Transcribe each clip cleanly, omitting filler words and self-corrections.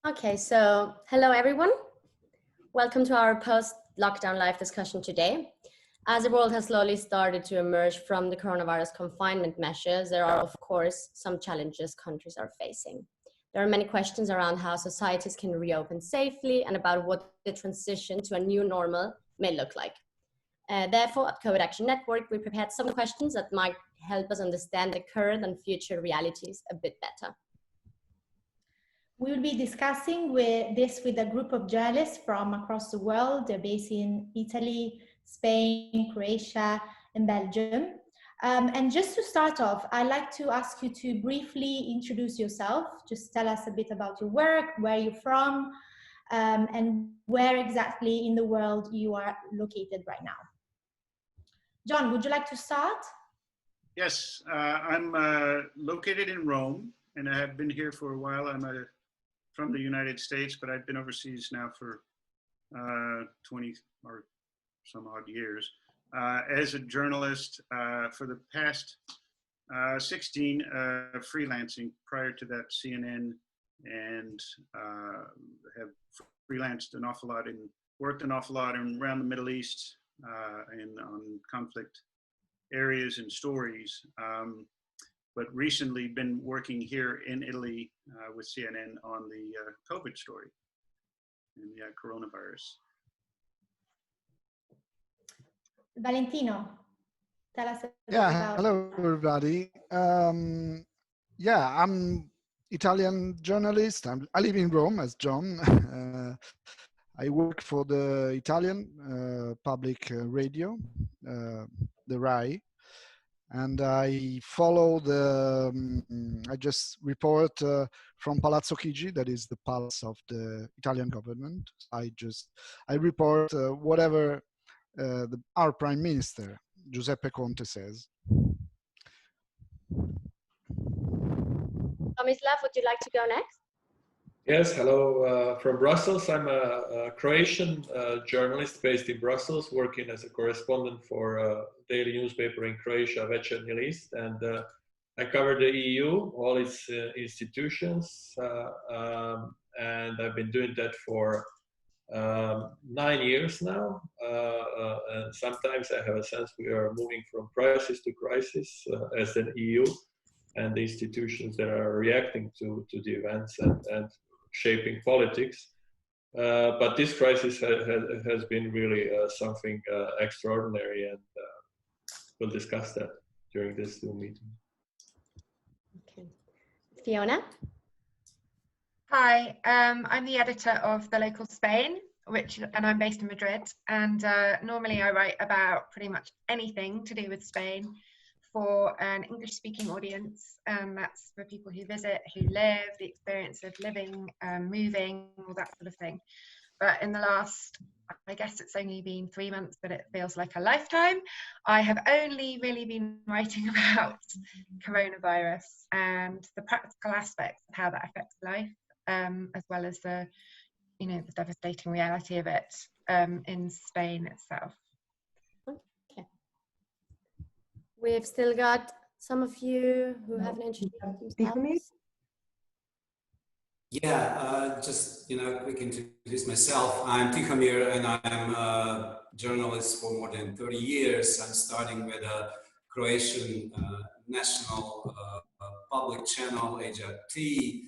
Okay, so hello everyone. Welcome to our post-lockdown live discussion today. As the world has slowly started to emerge from the coronavirus confinement measures, there are of course some challenges countries are facing. There are many questions around how societies can reopen safely and about what the transition to a new normal may look like. Therefore, at COVID Action Network, we prepared some questions that might help us understand the current and future realities a bit better. We will be discussing this with a group of journalists from across the world. They're based in Italy, Spain, Croatia, and Belgium. And just to start off, I'd like to ask you to briefly introduce yourself. Just tell us a bit about your work, where you're from, and where exactly in the world you are located right now. John, would you like to start? Yes, I'm located in Rome, and I have been here for a while. I'm from the United States, but I've been overseas now for 20 or some odd years. As a journalist for the past 16, freelancing, prior to that CNN, and have freelanced an awful lot and worked an awful lot around the Middle East and on conflict areas and stories. But recently been working here in Italy with CNN on the COVID story and the coronavirus. Valentino, tell us a bit about... Hello everybody. I'm Italian journalist. I live in Rome as John. I work for the Italian public radio, the RAI. And I follow I just report from Palazzo Chigi, that is the palace of the Italian government. I report whatever our Prime Minister, Giuseppe Conte, says. Tomislav, would you like to go next? Yes, hello from Brussels. I'm a Croatian journalist based in Brussels, working as a correspondent for a daily newspaper in Croatia, Vecernji list, and I cover the EU, all its institutions, and I've been doing that for 9 years now. And sometimes I have a sense we are moving from crisis to crisis as an EU, and the institutions that are reacting to the events and shaping politics. But this crisis has been really something extraordinary, and we'll discuss that during this Zoom meeting. Okay. Fiona? Hi, I'm the editor of The Local Spain, and I'm based in Madrid. And normally I write about pretty much anything to do with Spain for an English-speaking audience, and that's for people who visit, who live, the experience of living, moving, all that sort of thing. But in the last, I guess it's only been 3 months, but it feels like a lifetime, I have only really been writing about coronavirus and the practical aspects of how that affects life, as well as the devastating reality of it in Spain itself. We've still got some of you who haven't introduced themselves. Just quick introduce myself. I'm Tihomir, and I'm a journalist for more than 30 years. I'm starting with a Croatian national public channel, HRT.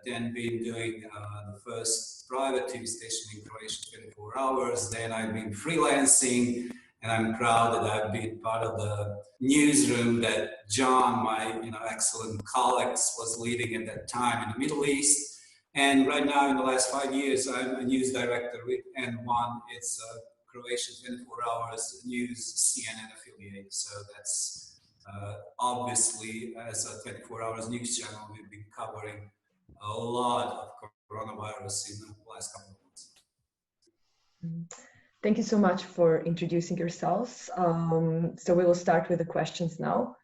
Then been doing the first private TV station in Croatia, 24 hours. Then I've been freelancing. And I'm proud that I've been part of the newsroom that John, my excellent colleagues, was leading at that time in the Middle East. And right now, in the last 5 years, I'm a news director with N1. It's a Croatian 24 hours news CNN affiliate. So that's obviously, as a 24 hours news channel, we've been covering a lot of coronavirus in the last couple of months. Thank you so much for introducing yourselves. So we will start with the questions now.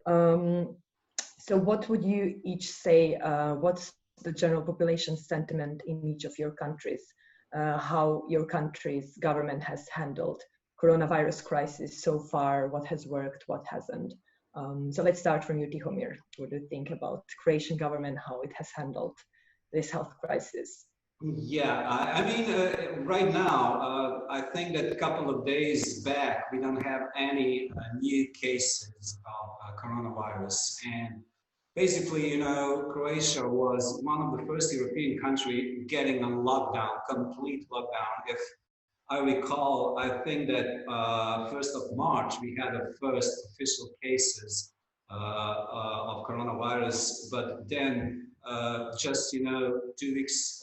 So what would you each say, what's the general population sentiment in each of your countries? How your country's government has handled coronavirus crisis so far, what has worked, what hasn't? So let's start from you, Tihomir. What do you think about Croatian government, how it has handled this health crisis? Yeah, I mean, right now, I think that a couple of days back, we don't have any new cases of coronavirus. And basically, you know, Croatia was one of the first European countries getting on lockdown, complete lockdown. If I recall, I think that 1st of March, we had the first official cases of coronavirus, but then just, you know, 2 weeks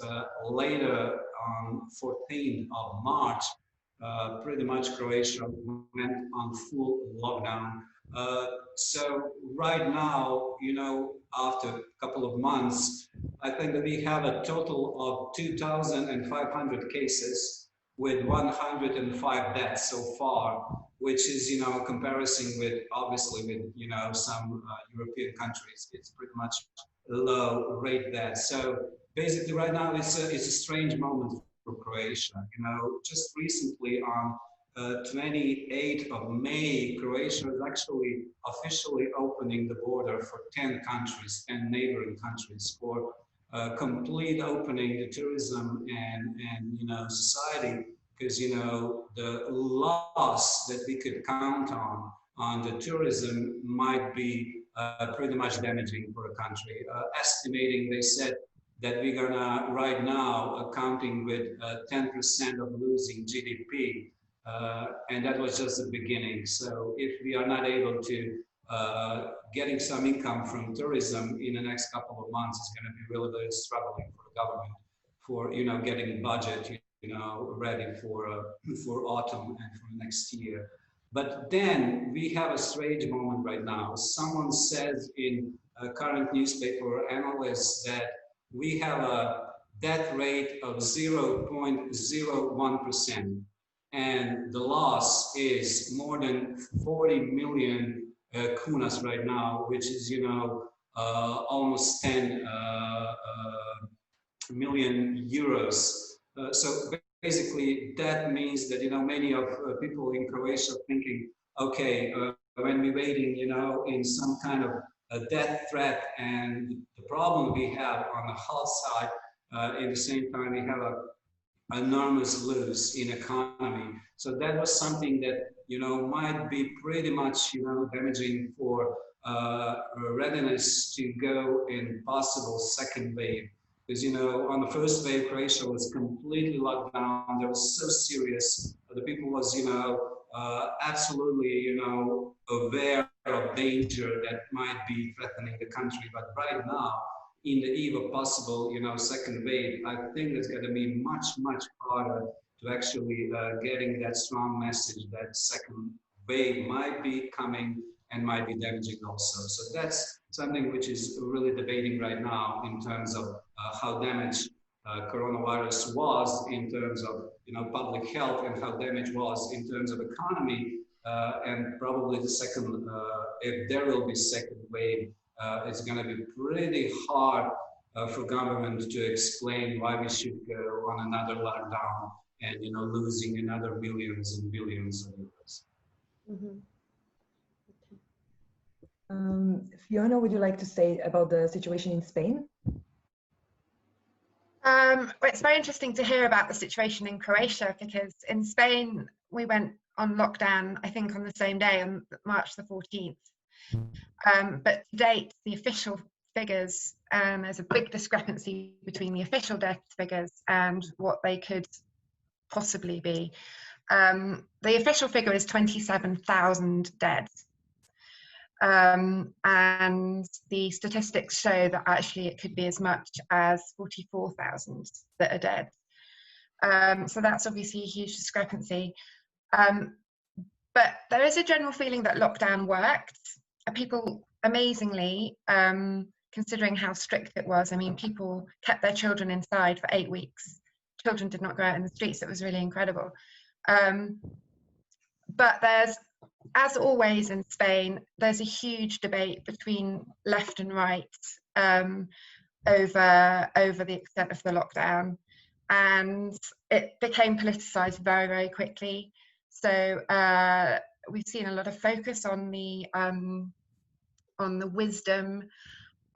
later, on 14th of March, pretty much Croatia went on full lockdown. So right now, you know, after a couple of months, I think that we have a total of 2,500 cases with 105 deaths so far, which is, you know, comparison with, obviously, with, you know, some European countries, it's pretty much a low rate there. So basically right now it's a strange moment for Croatia. You know, just recently on 28th of May, Croatia is actually officially opening the border for 10 countries, 10 neighboring countries, for complete opening the tourism and you know, society, because, you know, the loss that we could count on the tourism might be pretty much damaging for a country. Estimating, they said that we're gonna right now accounting with 10% of losing GDP, and that was just the beginning. So if we are not able to getting some income from tourism in the next couple of months, it's going to be really, really struggling for the government for, you know, getting budget, you know, ready for autumn and for next year. But then we have a strange moment right now. Someone says in a current newspaper analyst that we have a death rate of 0.01%, and the loss is more than 40 million kunas right now, which is, you know, almost 10 million euros. So basically that means that, you know, many of people in Croatia thinking, okay, when we're waiting, you know, in some kind of a death threat and the problem we have on the health side, at the same time we have a enormous loss in economy. So that was something that, you know, might be pretty much, you know, damaging for readiness to go in possible second wave. Because, you know, on the first wave, Croatia was completely locked down. That was so serious. The people was, you know, absolutely, you know, aware of danger that might be threatening the country. But right now, in the eve of possible, you know, second wave, I think it's going to be much, much harder to actually getting that strong message that second wave might be coming and might be damaging also. So that's something which is really debating right now in terms of how damaged coronavirus was in terms of, you know, public health, and how damage was in terms of economy, and probably the second, if there will be second wave, it's going to be pretty hard for government to explain why we should go on another lockdown and, you know, losing another billions and billions of euros. Mm-hmm. Fiona, would you like to say about the situation in Spain? It's very interesting to hear about the situation in Croatia, because in Spain we went on lockdown, I think, on the same day, on March the 14th. But to date, the official figures, there's a big discrepancy between the official death figures and what they could possibly be. The official figure is 27,000 dead. And the statistics show that actually it could be as much as 44,000 that are dead. So that's obviously a huge discrepancy. But there is a general feeling that lockdown worked. People, amazingly, considering how strict it was, I mean, people kept their children inside for 8 weeks. Children did not go out in the streets. It was really incredible. But there's, as always in Spain, there's a huge debate between left and right over the extent of the lockdown, and it became politicized very, very quickly. So we've seen a lot of focus on the wisdom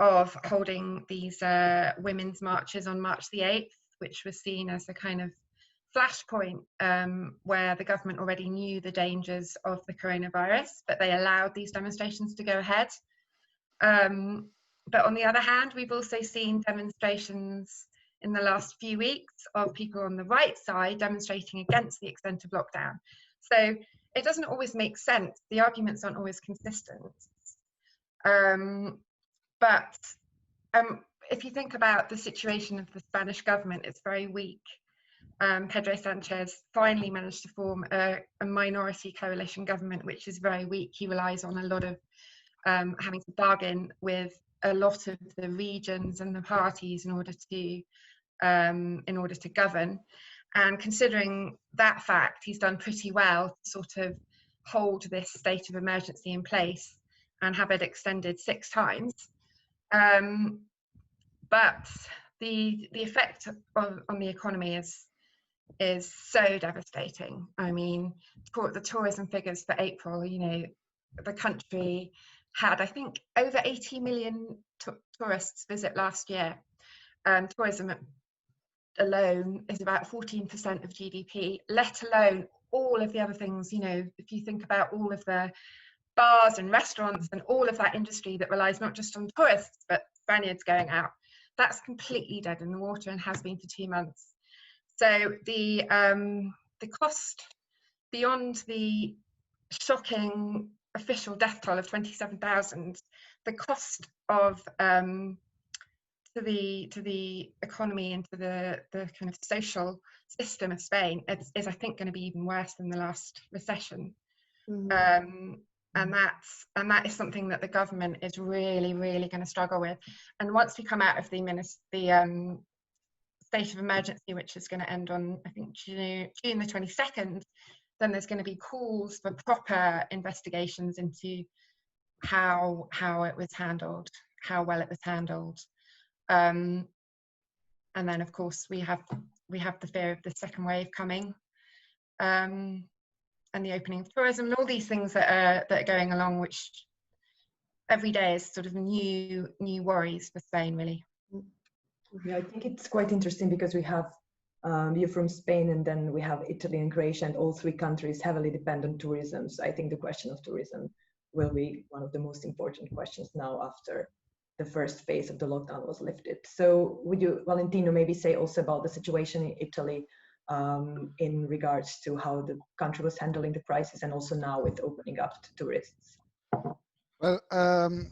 of holding these women's marches on March the 8th, which was seen as a kind of flashpoint where the government already knew the dangers of the coronavirus, but they allowed these demonstrations to go ahead. But on the other hand, we've also seen demonstrations in the last few weeks of people on the right side demonstrating against the extent of lockdown. So it doesn't always make sense. The arguments aren't always consistent. But if you think about the situation of the Spanish government, it's very weak. Pedro Sanchez finally managed to form a minority coalition government, which is very weak. He relies on a lot of having to bargain with a lot of the regions and the parties in order to govern. And considering that fact, he's done pretty well to sort of hold this state of emergency in place and have it extended 6 times. But the effect on the economy is so devastating. I mean, the tourism figures for April, you know, the country had, I think, over 80 million tourists visit last year. Tourism alone is about 14% of GDP, let alone all of the other things. You know, if you think about all of the bars and restaurants and all of that industry that relies not just on tourists, but Spaniards going out, that's completely dead in the water and has been for 2 months. So the cost, beyond the shocking official death toll of 27,000, the cost of to the economy and to the kind of social system of Spain is I think going to be even worse than the last recession. Mm-hmm. And that is something that the government is really going to struggle with. And once we come out of the state of emergency, which is going to end on, I think, June the 22nd, then there's going to be calls for proper investigations into how it was handled, how well it was handled. And then, of course, we have the fear of the second wave coming, and the opening of tourism and all these things that are going along, which every day is sort of new worries for Spain, really. Yeah, I think it's quite interesting because we have you from Spain, and then we have Italy and Croatia, and all 3 countries heavily depend on tourism. So I think the question of tourism will be one of the most important questions now after the first phase of the lockdown was lifted. So would you, Valentino, maybe say also about the situation in Italy in regards to how the country was handling the crisis, and also now with opening up to tourists? Well,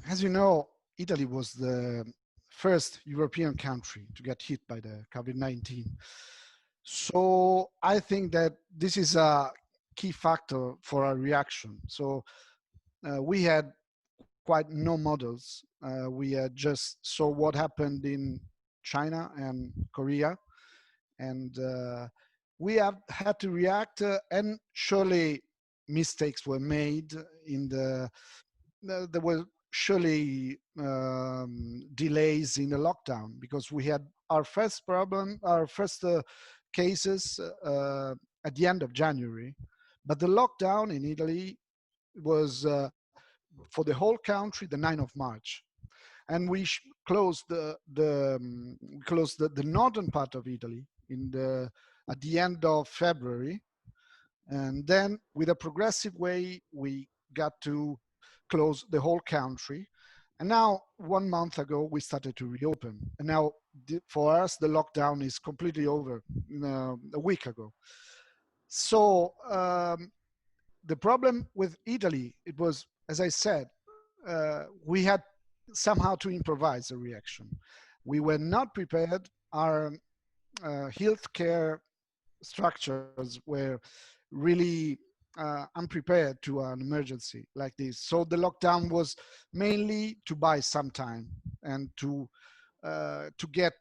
as you know, Italy was the first European country to get hit by the COVID-19. So I think that this is a key factor for our reaction. So we had quite no models. We just saw what happened in China and Korea, and we have had to react, and surely mistakes were made there were surely delays in the lockdown, because we had our first cases at the end of January, but the lockdown in Italy was for the whole country the 9th of March, and we closed the northern part of Italy at the end of February, and then with a progressive way we got to close the whole country. And now 1 month ago we started to reopen, and now for us the lockdown is completely over a week ago. So the problem with Italy, it was, as I said, we had somehow to improvise a reaction. We were not prepared. Our healthcare structures were really unprepared to an emergency like this. So the lockdown was mainly to buy some time and to get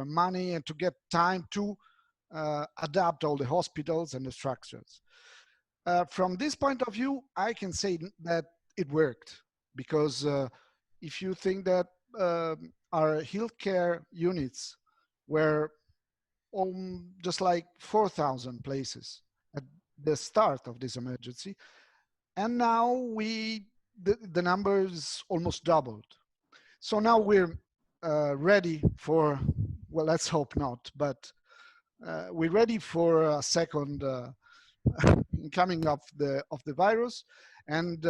money and to get time to adapt all the hospitals and the structures. From this point of view, I can say that it worked, because if you think that our healthcare units were just like 4,000 places at the start of this emergency, and now we the numbers almost doubled. So now we're ready for, well, let's hope not, but we're ready for a second coming of the virus, and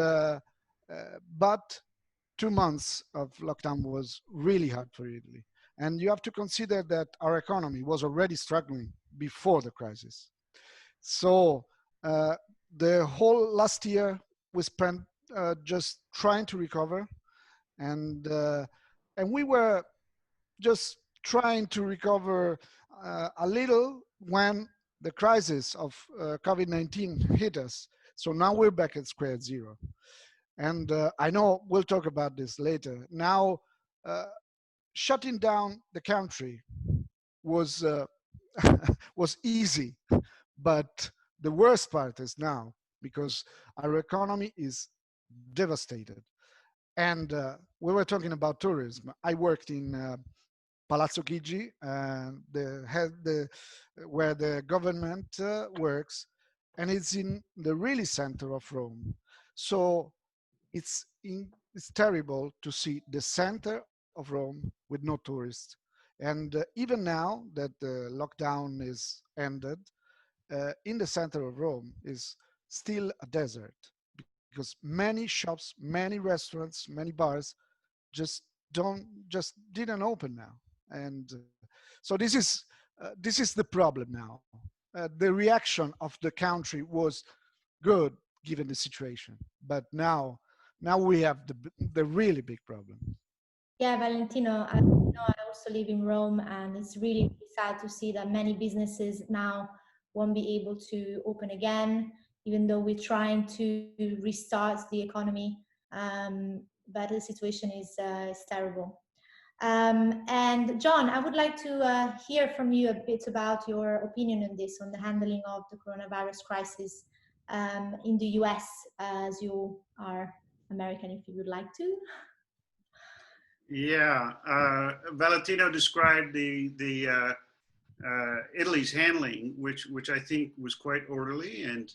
but 2 months of lockdown was really hard for Italy. And you have to consider that our economy was already struggling before the crisis. So the whole last year we spent just trying to recover, and we were just trying to recover a little when the crisis of COVID-19 hit us. So now we're back at square zero. And I know we'll talk about this later. Now, shutting down the country was was easy, but the worst part is now, because our economy is devastated. And we were talking about tourism. I worked in Palazzo Chigi, where the government works, and it's in the really center of Rome. So it's terrible to see the center of Rome with no tourists. And even now that the lockdown is ended, in the center of Rome is still a desert, because many shops, many restaurants, many bars just didn't open now. And so this is the problem now. The reaction of the country was good given the situation, but now we have the really big problem. Yeah, Valentino, I also live in Rome, and it's really sad to see that many businesses now won't be able to open again, even though we're trying to restart the economy. But the situation is terrible. And John, I would like to hear from you a bit about your opinion on this, on the handling of the coronavirus crisis in the US, as you are American, if you would like to. Yeah, Valentino described the Italy's handling, which I think was quite orderly, and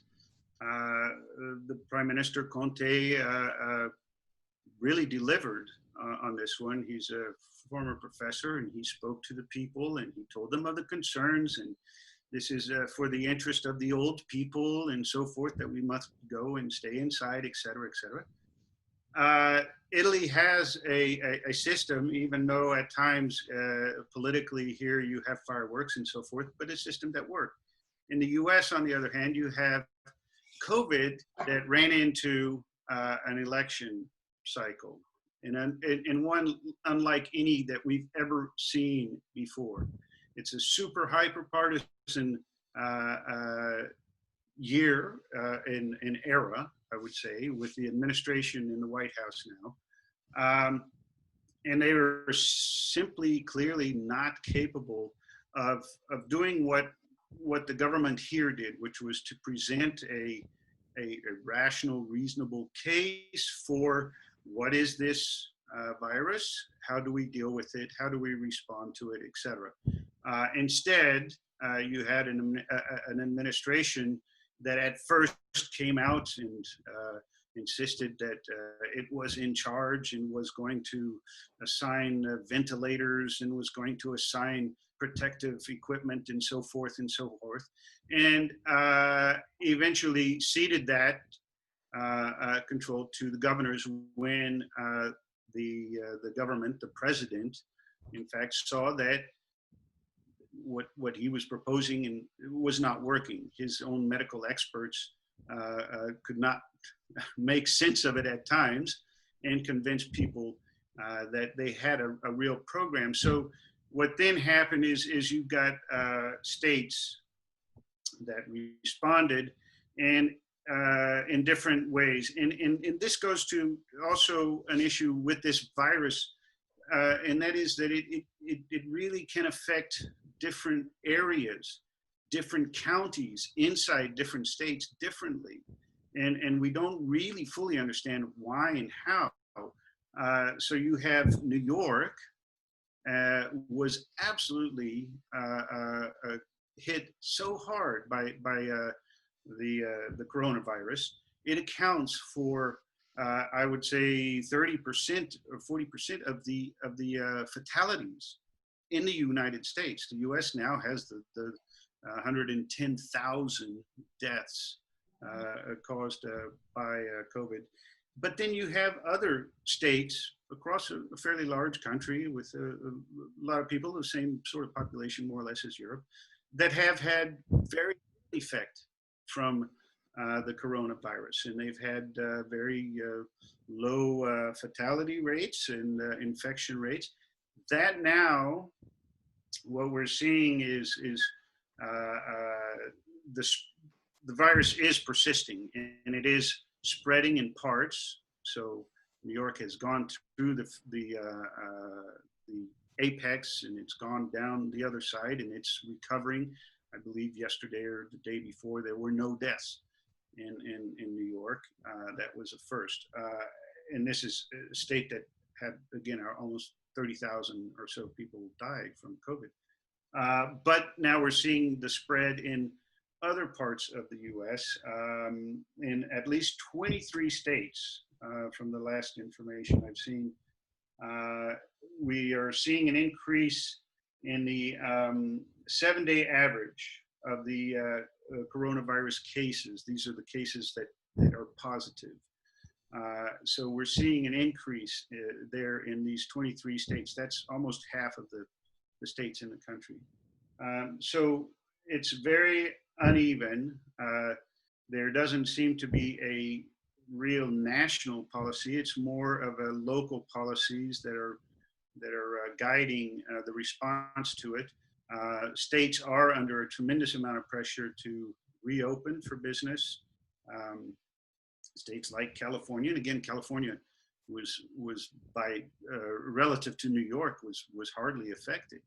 the Prime Minister Conte really delivered on this one. He's a former professor, and he spoke to the people, and he told them of the concerns, and this is for the interest of the old people and so forth, that we must go and stay inside, et cetera, et cetera. Italy has a system, even though at times politically here you have fireworks and so forth, but a system that worked. In the US, on the other hand, you have COVID that ran into an election cycle, and one unlike any that we've ever seen before. It's a super hyper-partisan year in era, I would say, with the administration in the White House now. And they were simply, clearly not capable of doing what the government here did, which was to present a rational, reasonable case for what is this virus, how do we deal with it, how do we respond to it, etc. Instead, you had an administration that at first came out and insisted that it was in charge and was going to assign ventilators and was going to assign protective equipment and so forth and so forth, and eventually ceded that control to the governors when the government, the president, in fact, saw that what he was proposing and was not working. His own medical experts could not make sense of it at times and convince people that they had a real program. So what then happened is you got states that responded, and in different ways. And this goes to also an issue with this virus, and that is that it really can affect different areas, different counties inside different states differently. And we don't really fully understand why and how. So you have New York was absolutely hit so hard by the coronavirus. It accounts for I would say 30% or 40% of the fatalities in the United States. The U.S. now has the 110,000 deaths caused by COVID. But then you have other states across a fairly large country with a lot of people, the same sort of population more or less as Europe, that have had very little effect from the coronavirus, and they've had very low fatality rates and infection rates. That now, what we're seeing is the virus is persisting, and it is spreading in parts. So New York has gone through the apex, and it's gone down the other side, and it's recovering. I believe yesterday or the day before, there were no deaths in New York. That was a first. And this is a state that had, again, almost 30,000 or so people died from COVID. But now we're seeing the spread in other parts of the US, in at least 23 states from the last information I've seen. We are seeing an increase in the 7-day average of the coronavirus cases. These are the cases that are positive. So we're seeing an increase there in these 23 states. That's almost half of the states in the country. So it's very uneven. There doesn't seem to be a real national policy. It's more of a local policies that are guiding the response to it. States are under a tremendous amount of pressure to reopen for business. States like California, and again, California was by relative to New York was hardly affected.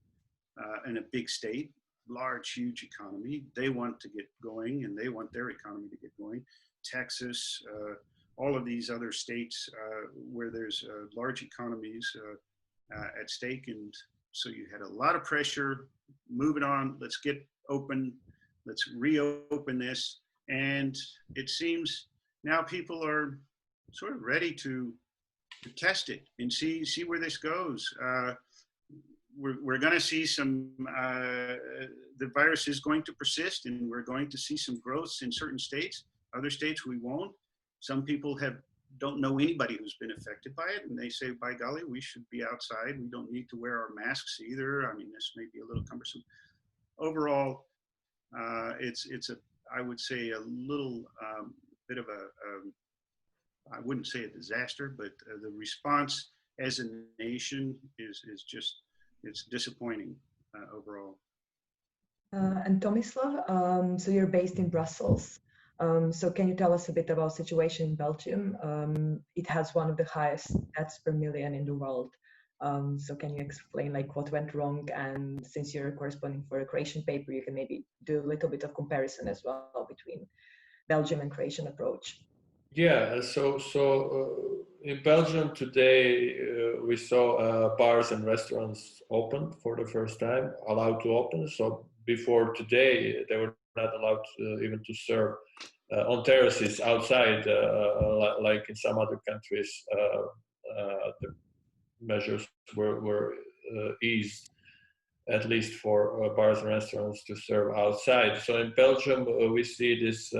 In a big state, large, huge economy, they want to get going, and they want their economy to get going. Texas, all of these other states where there's large economies at stake, and so you had a lot of pressure. Move it on. Let's get open. Let's reopen this. And it seems now people are sort of ready to test it and see where this goes. We're going to see some, the virus is going to persist, and we're going to see some growth in certain states. Other states we won't. Some people don't know anybody who's been affected by it, and they say, by golly, we should be outside. We don't need to wear our masks either. I mean, this may be a little cumbersome. Overall, it's I would say a little bit of I wouldn't say a disaster, but the response as a nation is just, it's disappointing overall. And Tomislav, so you're based in Brussels. So can you tell us a bit about the situation in Belgium? It has one of the highest deaths per million in the world. So can you explain like what went wrong? And since you're corresponding for a Croatian paper, you can maybe do a little bit of comparison as well between Belgium and Croatian approach. Yeah, so in Belgium today, we saw bars and restaurants open for the first time, allowed to open. So before today, they were not allowed even to serve on terraces outside, like in some other countries. The measures were eased, at least for bars and restaurants to serve outside. So in Belgium, we see this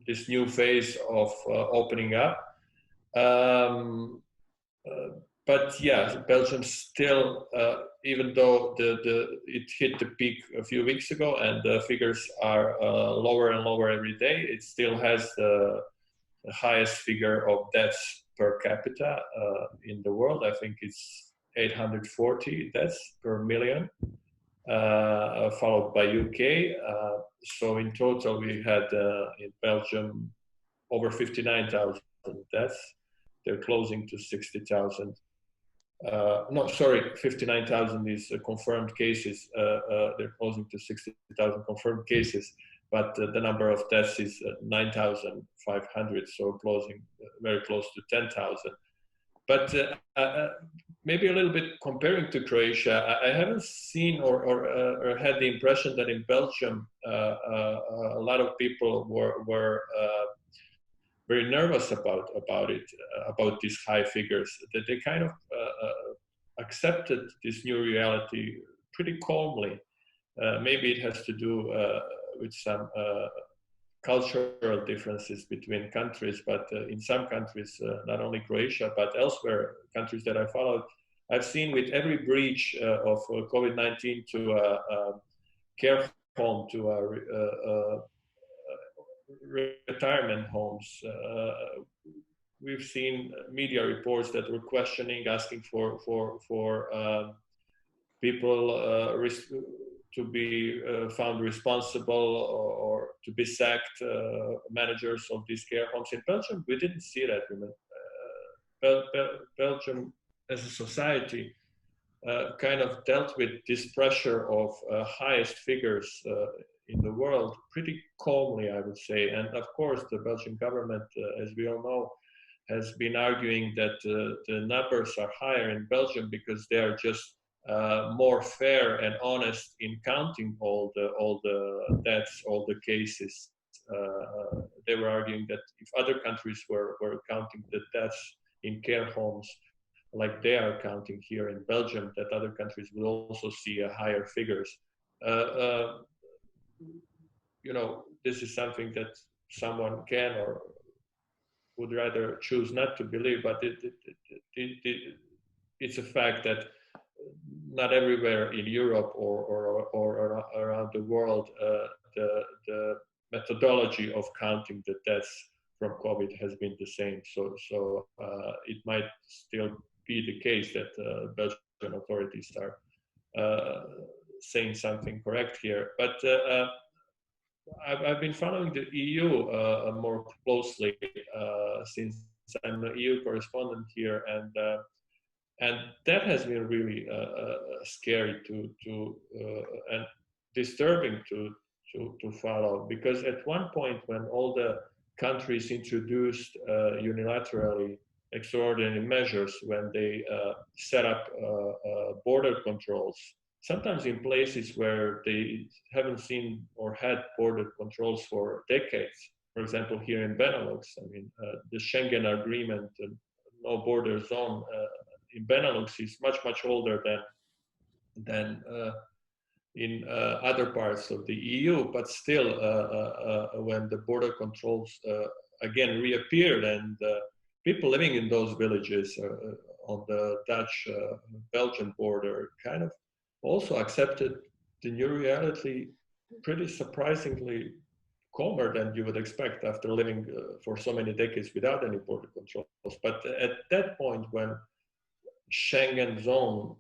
this new phase of opening up. But yeah, Belgium still, even though it hit the peak a few weeks ago and the figures are lower and lower every day, it still has the highest figure of deaths per capita in the world. I think it's 840 deaths per million, followed by UK. So in total, we had in Belgium over 59,000 deaths. They're closing to 60,000. No, sorry, 59,000 is confirmed cases. They're closing to 60,000 confirmed cases, but the number of deaths is 9,500, so closing very close to 10,000. But maybe a little bit comparing to Croatia, I haven't seen or had the impression that in Belgium a lot of people were very nervous about it, about these high figures. That they kind of accepted this new reality pretty calmly. Maybe it has to do with some cultural differences between countries, but in some countries, not only Croatia, but elsewhere, countries that I followed, I've seen with every breach of COVID-19 to a care home, to retirement homes, we've seen media reports that were questioning, asking for people to be found responsible or to be sacked, managers of these care homes. In Belgium, we didn't see that. Belgium, as a society, kind of dealt with this pressure of highest figures in the world pretty calmly, I would say. And of course, the Belgian government, as we all know, has been arguing that the numbers are higher in Belgium because they are just more fair and honest in counting all the deaths, all the cases. They were arguing that if other countries were counting the deaths in care homes like they are counting here in Belgium, that other countries will also see higher figures. You know, this is something that someone can or would rather choose not to believe, but it's a fact that not everywhere in Europe or around the world, the methodology of counting the deaths from COVID has been the same. So it might still be the case that Belgian authorities are saying something correct here. But I've been following the EU more closely since I'm an EU correspondent here, and that has been really scary to and disturbing to follow, because at one point when all the countries introduced unilaterally extraordinary measures, when they set up border controls, sometimes in places where they haven't seen or had border controls for decades. For example, here in Benelux, I mean, the Schengen Agreement, no border zone in Benelux is much older than in other parts of the EU. But still, when the border controls again reappeared, and people living in those villages on the Dutch-Belgian border kind of also accepted the new reality pretty surprisingly calmer than you would expect after living for so many decades without any border controls. But at that point, when Schengen zone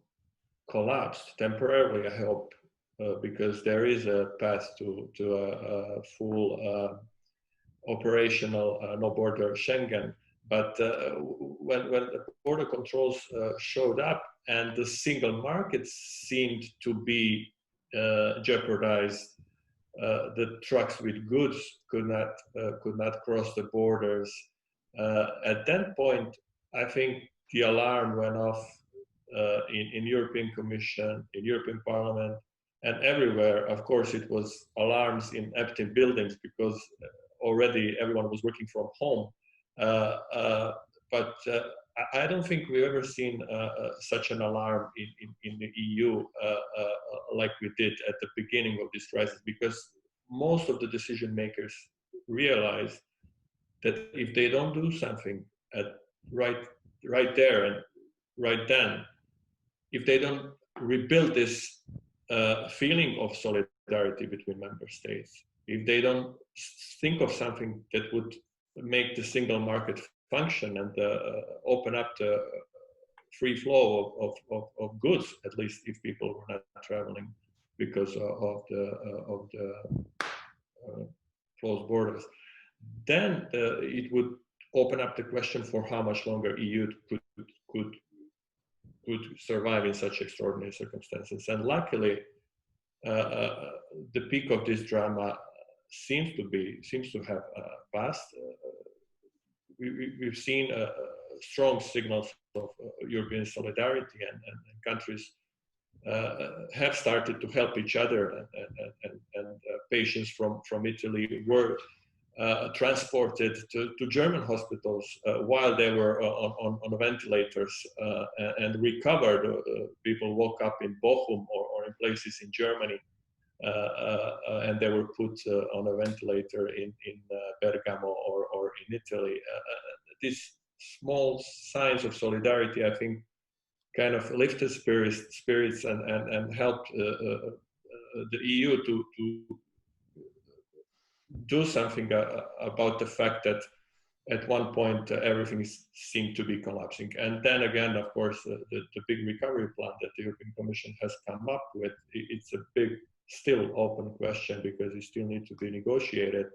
collapsed temporarily, I hope, because there is a path to a full operational no border Schengen. But when the border controls showed up and the single market seemed to be jeopardized, the trucks with goods could not cross the borders. At that point, I think the alarm went off in European Commission, in European Parliament, and everywhere. Of course, it was alarms in empty buildings because already everyone was working from home. But I don't think we've ever seen such an alarm in the EU like we did at the beginning of this crisis, because most of the decision makers realize that if they don't do something right there and right then, if they don't rebuild this feeling of solidarity between member states, if they don't think of something that would make the single market function and open up the free flow of goods, at least if people were not traveling because of the closed borders, then it would open up the question for how much longer EU could survive in such extraordinary circumstances. And luckily, the peak of this drama seems to have passed. We've seen strong signals of European solidarity, and countries have started to help each other, and patients from Italy were transported to German hospitals while they were on ventilators and recovered. People woke up in Bochum or in places in Germany, and they were put on a ventilator in Bergamo or in Italy. These small signs of solidarity, I think, kind of lifted spirits and helped the EU to do something about the fact that at one point everything seemed to be collapsing. And then again, of course, the big recovery plan that the European Commission has come up with, it's a big, still open question because it still needs to be negotiated,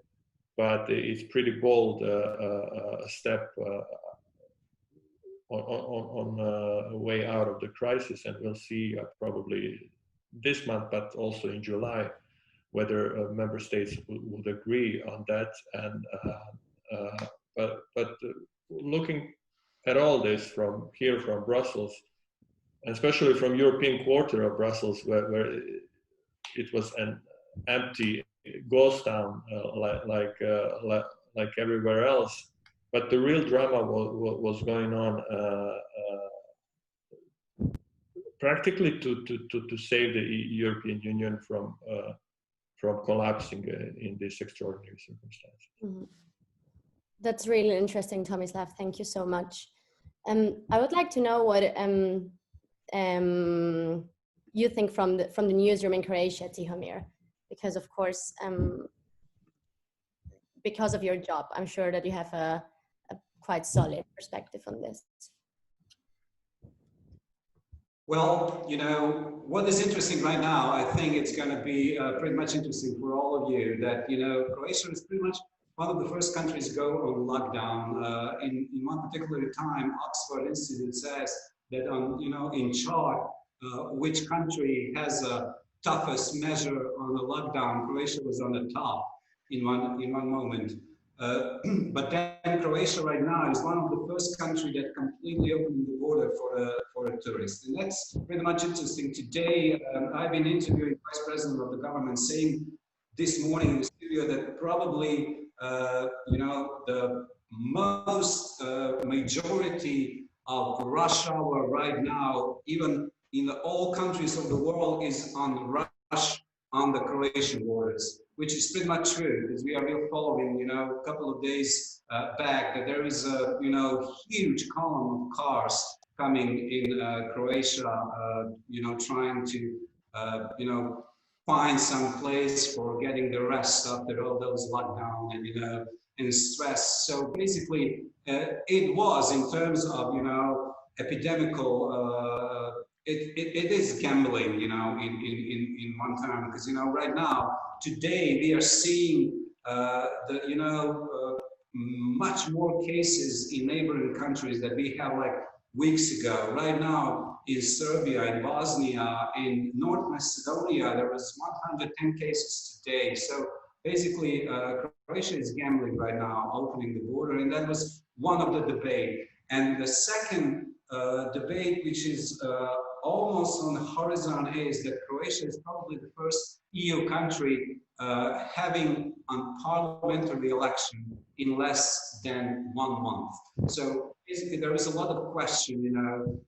but it's pretty bold step on a way out of the crisis. And we'll see probably this month, but also in July, whether member states would agree on that. And but looking at all this from here, from Brussels, and especially from European quarter of Brussels, where it was an empty ghost town like everywhere else, but the real drama was going on practically to save the European Union from collapsing in these extraordinary circumstances. Mm-hmm. That's really interesting, Tomislav. Thank you so much. I would like to know what you think from the newsroom in Croatia, Tihomir, because of course, because of your job, I'm sure that you have a quite solid perspective on this. Well, you know, what is interesting right now, I think it's going to be pretty much interesting for all of you that, you know, Croatia is pretty much one of the first countries to go on lockdown. In one particular time, Oxford Institute says that you know, in chart, which country has a toughest measure on the lockdown, Croatia was on the top in one moment. But then Croatia right now is one of the first countries that completely opened the border for a tourist. And that's pretty much interesting. Today, I've been interviewing Vice President of the government saying this morning in the studio that probably, you know, the most majority of rush hour right now, even in all countries of the world, is on rush on the Croatian borders, which is pretty much true, because we are following, you know, a couple of days back that there is a, you know, huge column of cars coming in Croatia, you know, trying to, you know, find some place for getting the rest after all those lockdown and, you know, and stress. So basically, it was in terms of, you know, epidemical, it is gambling, you know, in one term, because, you know, right now, today we are seeing the, you know, much more cases in neighboring countries that we have like weeks ago. Right now in Serbia, in Bosnia, in North Macedonia, there was 110 cases today. So basically, Croatia is gambling right now, opening the border, and that was one of the debate. And the second debate, which is almost on the horizon, is that Croatia is probably the first EU country having a parliamentary election in less than 1 month. So basically, there is a lot of question, you know,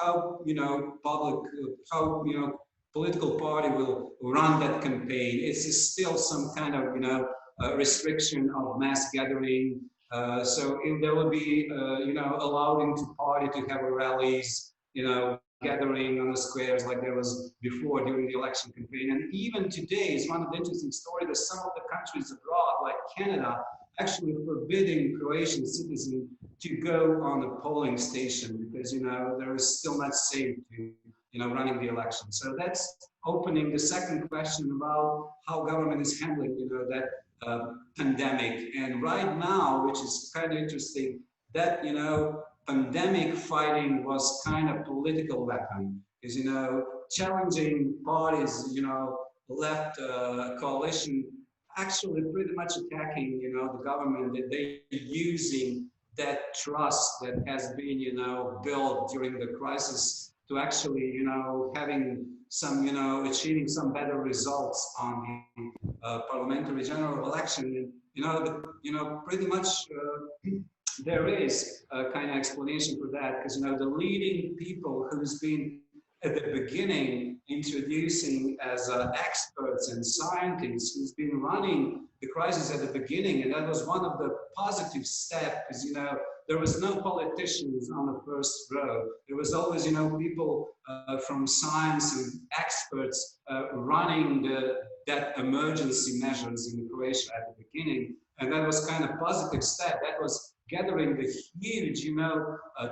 how, you know, how, you know, political party will run that campaign. Is still some kind of, you know, restriction of mass gathering. So if there will be, you know, allowed into party to have rallies, you know, gathering on the squares like there was before during the election campaign. And even today is one of the interesting stories that some of the countries abroad, like Canada, actually forbidding Croatian citizens to go on a polling station because, you know, there is still not safe to, you know, running the election. So that's opening the second question about how government is handling, you know, that pandemic. And right now, which is kind of interesting, that, you know, pandemic fighting was kind of political weapon, because, you know, challenging parties, you know, left coalition actually pretty much attacking, you know, the government, that they using that trust that has been, you know, built during the crisis to actually, you know, having some, you know, achieving some better results on the parliamentary general election. pretty much there is a kind of explanation for that, because the leading people who's been at the beginning introducing as experts and scientists, who's been running the crisis at the beginning, and that was one of the positive steps, because there was no politicians on the first row. There was always people from science and experts running that emergency measures in Croatia at the beginning, and that was kind of positive step. That was gathering the huge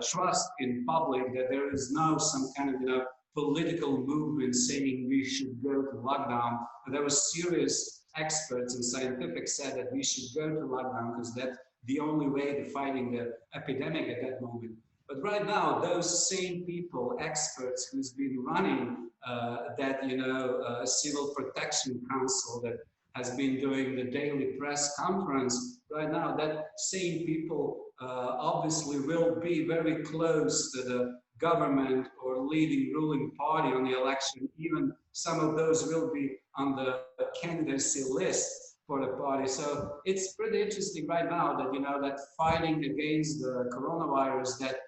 trust in public that there is now some kind of political movement saying we should go to lockdown. And there was serious experts and scientific said that we should go to lockdown because that's the only way to fighting the epidemic at that moment. But right now, those same people, experts who's been running that Civil Protection Council that has been doing the daily press conference, right now that same people obviously will be very close to the government or leading ruling party on the election. Even some of those will be on the candidacy list for the party. So it's pretty interesting right now that that fighting against the coronavirus, that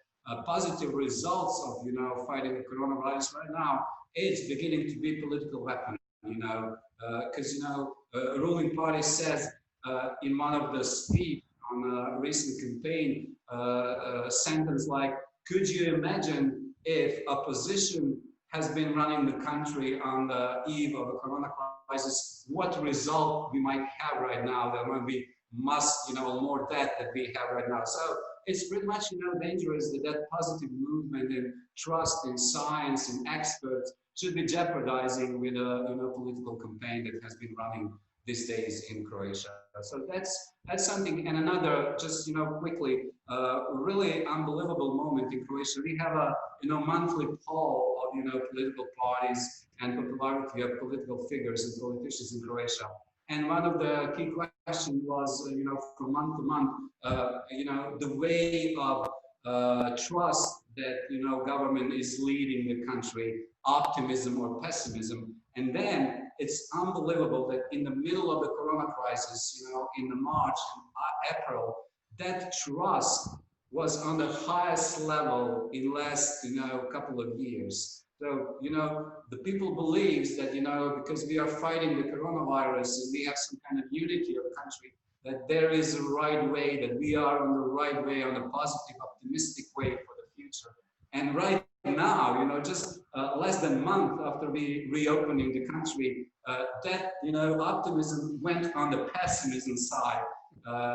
positive results of fighting the coronavirus right now, it's beginning to be political weapon. Because a ruling party says in one of the speech on a recent campaign, a sentence like, could you imagine if opposition has been running the country on the eve of a corona crisis, what result we might have right now, that when we must, more debt that we have right now. So it's pretty much, dangerous that positive movement and trust in science and experts should be jeopardizing with a, political campaign that has been running these days in Croatia. So that's something. And another, just quickly, really unbelievable moment in Croatia. We have a monthly poll of political parties and popularity of political figures and politicians in Croatia. And one of the key questions was, from month to month, the way of trust that government is leading the country, optimism or pessimism. And then it's unbelievable that in the middle of the corona crisis, in the March and April, that trust was on the highest level in last, couple of years. So, the people believes that, because we are fighting the coronavirus and we have some kind of unity of the country, that there is a right way, that we are on the right way, on a positive, optimistic way for the future. And right now, just less than a month after we reopening the country, that, optimism went on the pessimism side.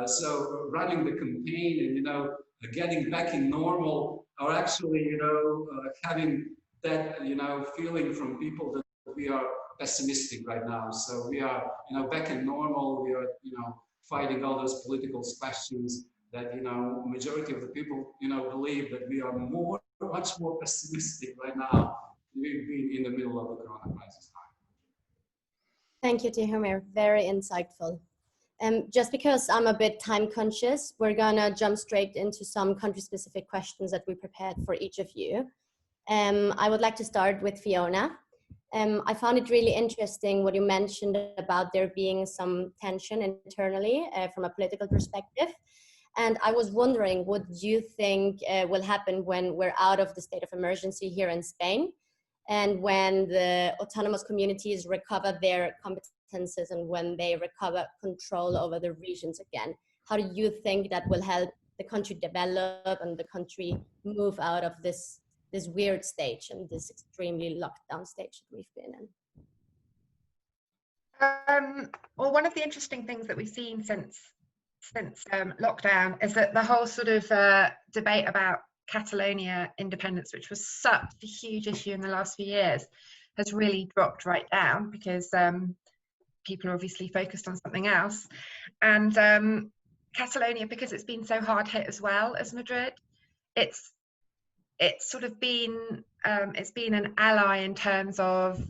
So running the campaign and, getting back in normal, or actually, having that, feeling from people that we are pessimistic right now. So we are, back in normal, we are, fighting all those political questions that, majority of the people, believe that we are much more pessimistic right now. We've been in the middle of the corona crisis time. Thank you, Tihomir. Very insightful. Just because I'm a bit time conscious, we're gonna jump straight into some country-specific questions that we prepared for each of you. I would like to start with Fiona. I found it really interesting what you mentioned about there being some tension internally from a political perspective. And I was wondering, what you think will happen when we're out of the state of emergency here in Spain, and when the autonomous communities recover their competences and when they recover control over the regions again? How do you think that will help the country develop and the country move out of this weird stage and this extremely locked down stage that we've been in? Well, one of the interesting things that we've seen since lockdown is that the whole sort of debate about Catalonia independence, which was such a huge issue in the last few years, has really dropped right down because people are obviously focused on something else. And Catalonia, because it's been so hard hit as well as Madrid, it's sort of been it's been an ally in terms of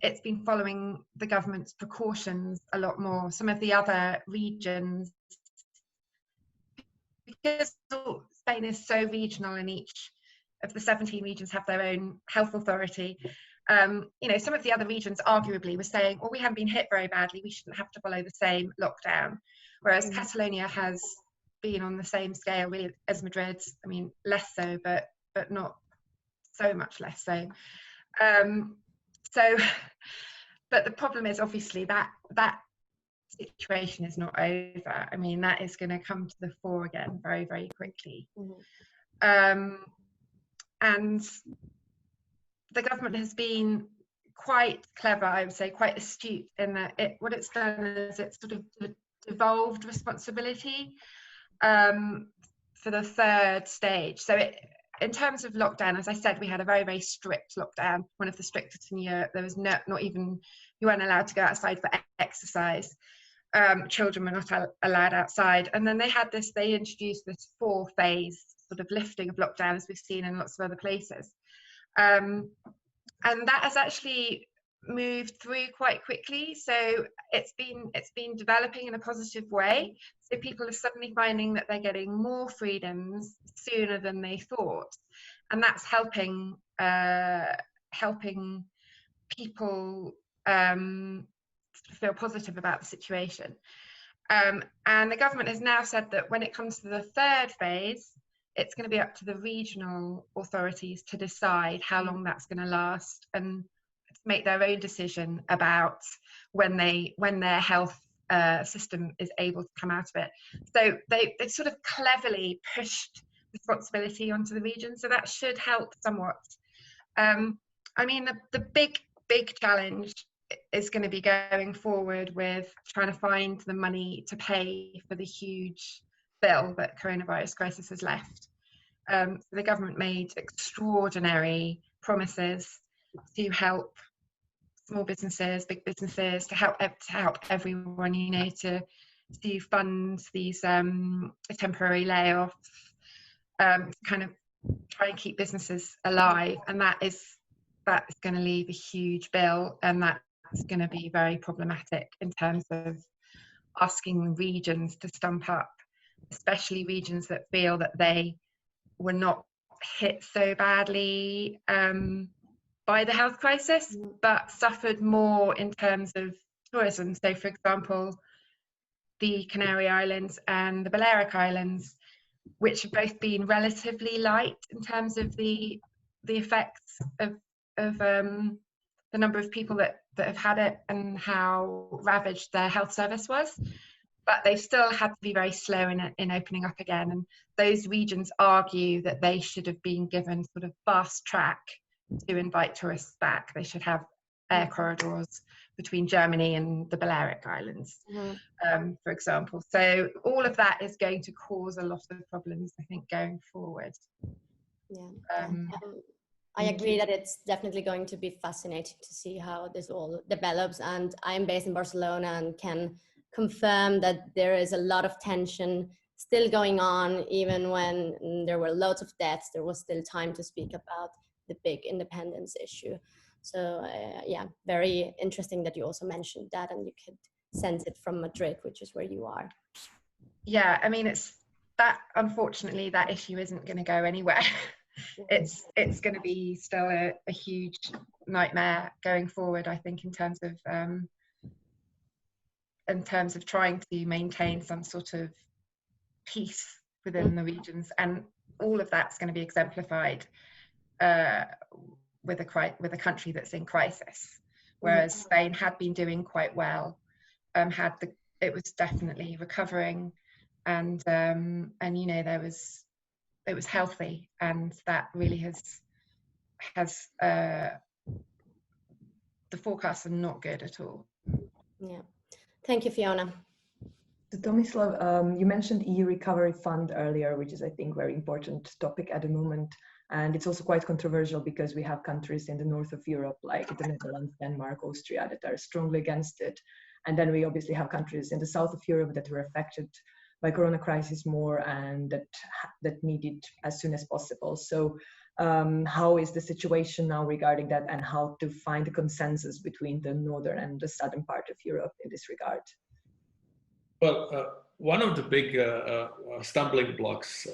it's been following the government's precautions a lot more. Some of the other regions, because Spain is so regional and each of the 17 regions have their own health authority, you know, some of the other regions arguably were saying, well, we haven't been hit very badly, we shouldn't have to follow the same lockdown. Whereas Catalonia has been on the same scale really as Madrid. I mean, less so, but not so much less so. But the problem is obviously that situation is not over. I mean, that is going to come to the fore again very, very quickly. And the government has been quite clever, I would say, quite astute in that what it's done is it's sort of devolved responsibility for the third stage. So in terms of lockdown, as I said, we had a very, very strict lockdown, one of the strictest in Europe. There was not even, you weren't allowed to go outside for exercise. Children were not allowed outside. And then they introduced this 4-phase sort of lifting of lockdown, as we've seen in lots of other places. And that has actually moved through quite quickly. So it's been developing in a positive way. So people are suddenly finding that they're getting more freedoms sooner than they thought, and that's helping people feel positive about the situation. And the government has now said that when it comes to the third phase, it's going to be up to the regional authorities to decide how long that's going to last and make their own decision about when their health system is able to come out of it. So they sort of cleverly pushed responsibility onto the region, so that should help somewhat. I mean, the big challenge is going to be going forward with trying to find the money to pay for the huge bill that coronavirus crisis has left. The government made extraordinary promises to help small businesses, big businesses, to help everyone, you know, to fund these temporary layoffs, kind of try and keep businesses alive, and that is going to leave a huge bill, and that's going to be very problematic in terms of asking regions to stump up, especially regions that feel that they were not hit so badly by the health crisis, but suffered more in terms of tourism. So, for example, the Canary Islands and the Balearic Islands, which have both been relatively light in terms of the effects of the number of people that have had it and how ravaged their health service was. But they've still had to be very slow in opening up again. And those regions argue that they should have been given sort of fast track to invite tourists back. They should have air corridors between Germany and the Balearic Islands, for example. So all of that is going to cause a lot of problems, I think, going forward. I agree that it's definitely going to be fascinating to see how this all develops. And I'm based in Barcelona and can confirm that there is a lot of tension still going on. Even when there were loads of deaths, there was still time to speak about the big independence issue. So yeah, very interesting that you also mentioned that, and you could sense it from Madrid, which is where you are. Yeah, I mean, it's that, unfortunately, that issue isn't going to go anywhere. It's going to be still a huge nightmare going forward, I think, in terms of trying to maintain some sort of peace within the regions, and all of that's going to be exemplified with a country that's in crisis, whereas Spain had been doing quite well, it was definitely recovering, and you know, it was healthy, and that really has the forecasts are not good at all. Yeah, thank you, Fiona. So Tomislav, you mentioned EU Recovery Fund earlier, which is, I think, very important topic at the moment. And it's also quite controversial because we have countries in the north of Europe, like the Netherlands, Denmark, Austria, that are strongly against it. And then we obviously have countries in the south of Europe that were affected by corona crisis more, and that need it as soon as possible. So how is the situation now regarding that, and how to find a consensus between the northern and the southern part of Europe in this regard? Well, one of the big stumbling blocks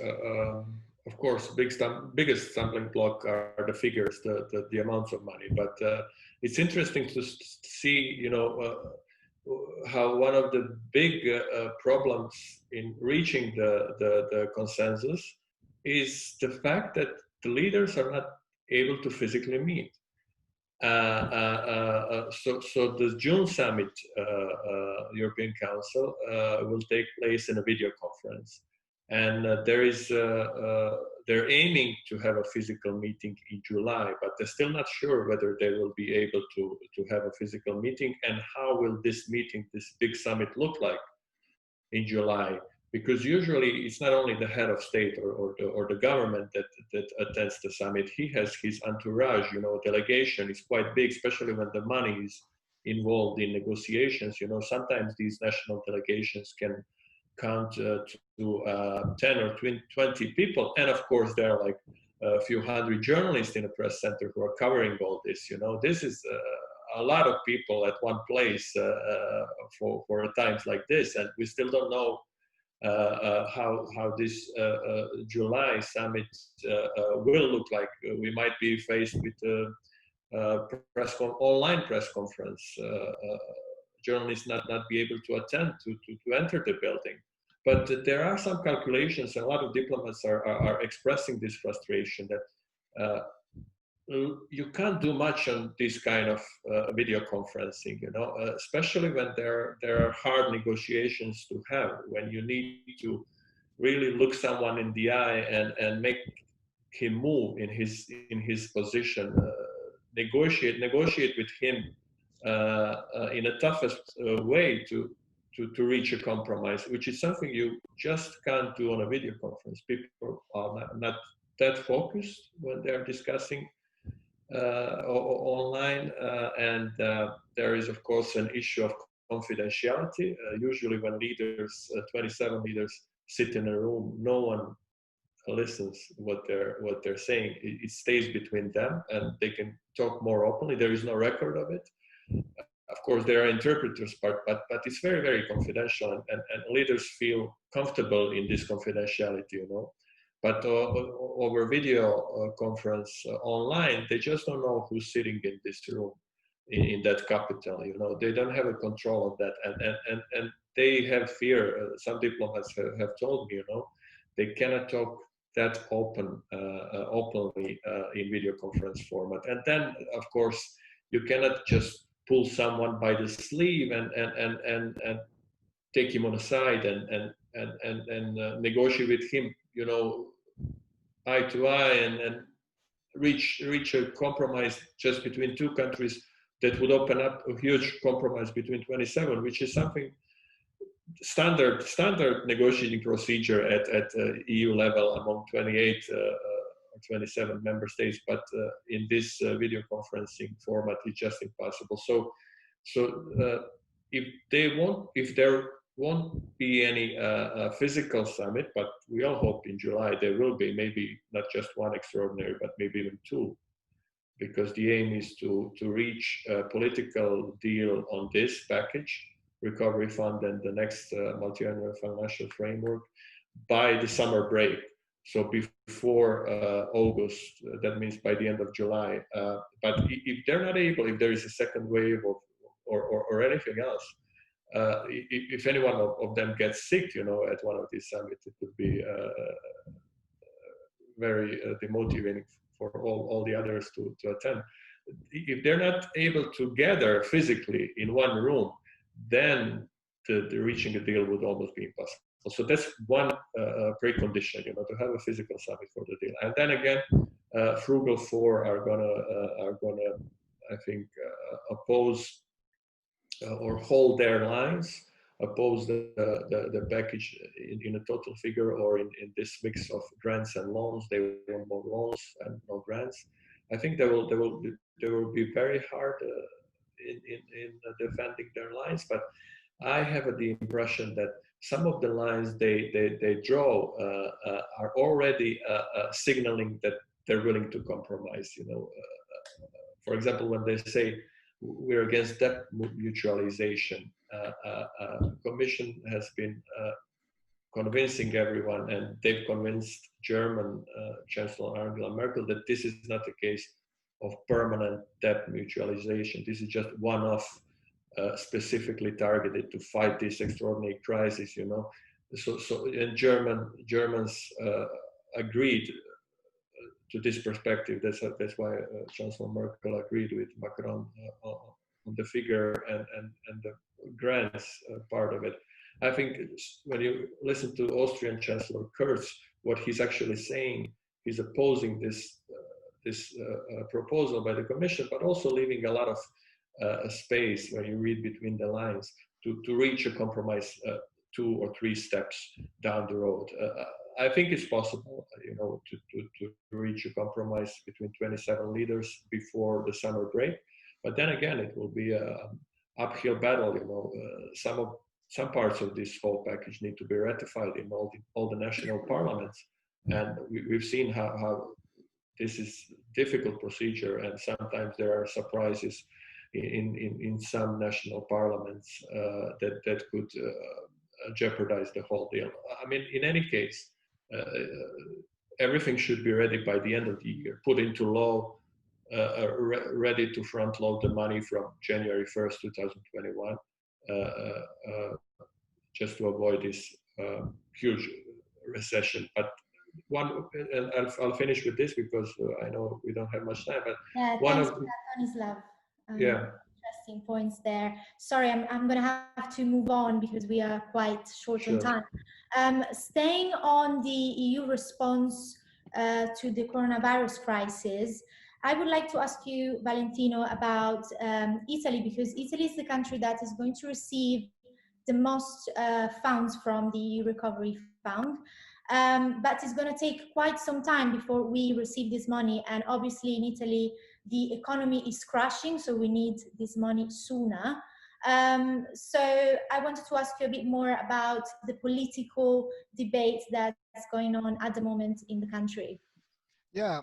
of course, biggest stumbling block are the figures, the amounts of money. But it's interesting to see, you know, how one of the big problems in reaching the consensus is the fact that the leaders are not able to physically meet. So the June summit, European Council, will take place in a video conference, and they're aiming to have a physical meeting in July, but they're still not sure whether they will be able to have a physical meeting, and how will this meeting, this big summit, look like in July. Because usually it's not only the head of state or the government that attends the summit. He has his entourage, you know, delegation is quite big, especially when the money is involved in negotiations. You know, sometimes these national delegations can count to 10 or 20 people. And of course, there are like a few hundred journalists in a press center who are covering all this. You know, this is a lot of people at one place for times like this. And we still don't know how this July summit will look like. We might be faced with online press conference, journalists not be able to attend to enter the building. But there are some calculations, and a lot of diplomats are expressing this frustration that you can't do much on this kind of video conferencing, you know, especially when there are hard negotiations to have, when you need to really look someone in the eye and make him move in his position, negotiate with him in the toughest way to reach a compromise, which is something you just can't do on a video conference. People are not that focused when they're discussing online, and there is of course an issue of confidentiality. Usually when leaders, 27 leaders, sit in a room, no one listens what they're saying. It stays between them, and they can talk more openly. There is no record of it. Of course, there are interpreters, but it's very, very confidential, and leaders feel comfortable in this confidentiality, you know. But over video conference online, they just don't know who's sitting in this room, in that capital. You know, they don't have a control of that, and they have fear. Some diplomats have told me, you know, they cannot talk that openly in video conference format. And then, of course, you cannot just pull someone by the sleeve and take him on the side and negotiate with him, you know, eye to eye, and reach a compromise just between two countries that would open up a huge compromise between 27, which is something standard negotiating procedure at EU level among 28 or 27 member states. But in this video conferencing format, it's just impossible. So if there won't be any physical summit, but we all hope in July there will be, maybe not just one extraordinary, but maybe even two, because the aim is to reach a political deal on this package, recovery fund, and the next multi-annual financial framework by the summer break. So before August, that means by the end of July. But if they're not able, if there is a second wave or anything else, if any one of them gets sick, you know, at one of these summits, it would be very demotivating for all the others to attend. If they're not able to gather physically in one room, then the reaching a deal would almost be impossible. So that's one precondition, you know, to have a physical summit for the deal. And then again, Frugal Four are gonna, I think, oppose or hold their lines, oppose the package in a total figure, or in this mix of grants and loans. They want more loans and no grants. I think they will be very hard in defending their lines. But I have the impression that some of the lines they draw are already signaling that they're willing to compromise. You know, for example, when they say we're against debt mutualization, Commission has been convincing everyone, and they've convinced German Chancellor Angela Merkel that this is not the case of permanent debt mutualization. This is just one-off, specifically targeted to fight this extraordinary crisis, you know. And Germans agreed to this perspective. That's why Chancellor Merkel agreed with Macron on the figure and the grants part of it. I think when you listen to Austrian Chancellor Kurz, what he's actually saying, he's opposing this proposal by the Commission, but also leaving a lot of space when you read between the lines to reach a compromise 2 or 3 steps down the road. I think it's possible, you know, to reach a compromise between 27 leaders before the summer break. But then again, it will be an uphill battle. You know, some parts of this whole package need to be ratified in all the national parliaments, and we've seen how this is difficult procedure, and sometimes there are surprises in some national parliaments that could jeopardize the whole deal. I mean, in any case, everything should be ready by the end of the year, put into law, ready to front load the money from January 1st, 2021, just to avoid this huge recession. But and I'll finish with this because I know we don't have much time. But yeah, thanks for that, Tomislav. Yeah. Interesting points there. Sorry, I'm going to have to move on because we are quite short on time. Staying on the EU response to the coronavirus crisis, I would like to ask you, Valentino, about Italy, because Italy is the country that is going to receive the most funds from the EU Recovery Fund. But it's going to take quite some time before we receive this money. And obviously in Italy, the economy is crashing, so we need this money sooner. So I wanted to ask you a bit more about the political debate that's going on at the moment in the country. Yeah,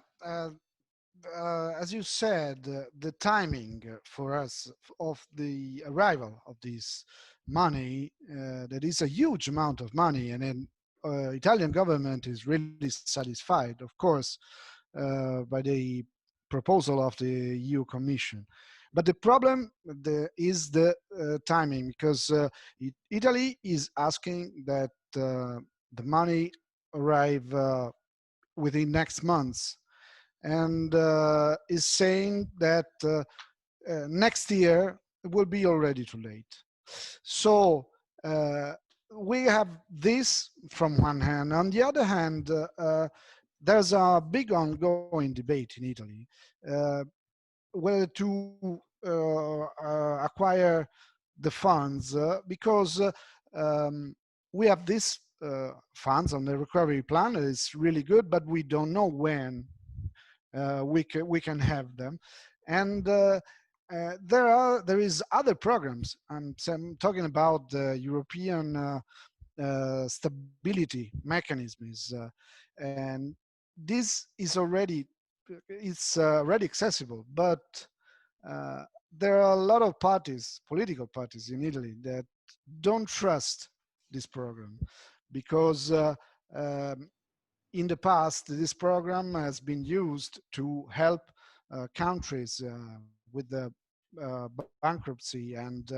as you said, the timing for us of the arrival of this money, that is a huge amount of money, and then Italian government is really satisfied, of course, by the proposal of the EU Commission. But the problem is the timing, because Italy is asking that the money arrive within next months, and is saying that next year will be already too late. So we have this from one hand. On the other hand, there's a big ongoing debate in Italy whether to acquire the funds because we have this funds on the recovery plan. It's really good, but we don't know when we can have them. And there is other programs. I'm talking about the European stability mechanisms, and this is already accessible, but there are a lot of parties, political parties in Italy, that don't trust this program because in the past this program has been used to help countries with the bankruptcy, and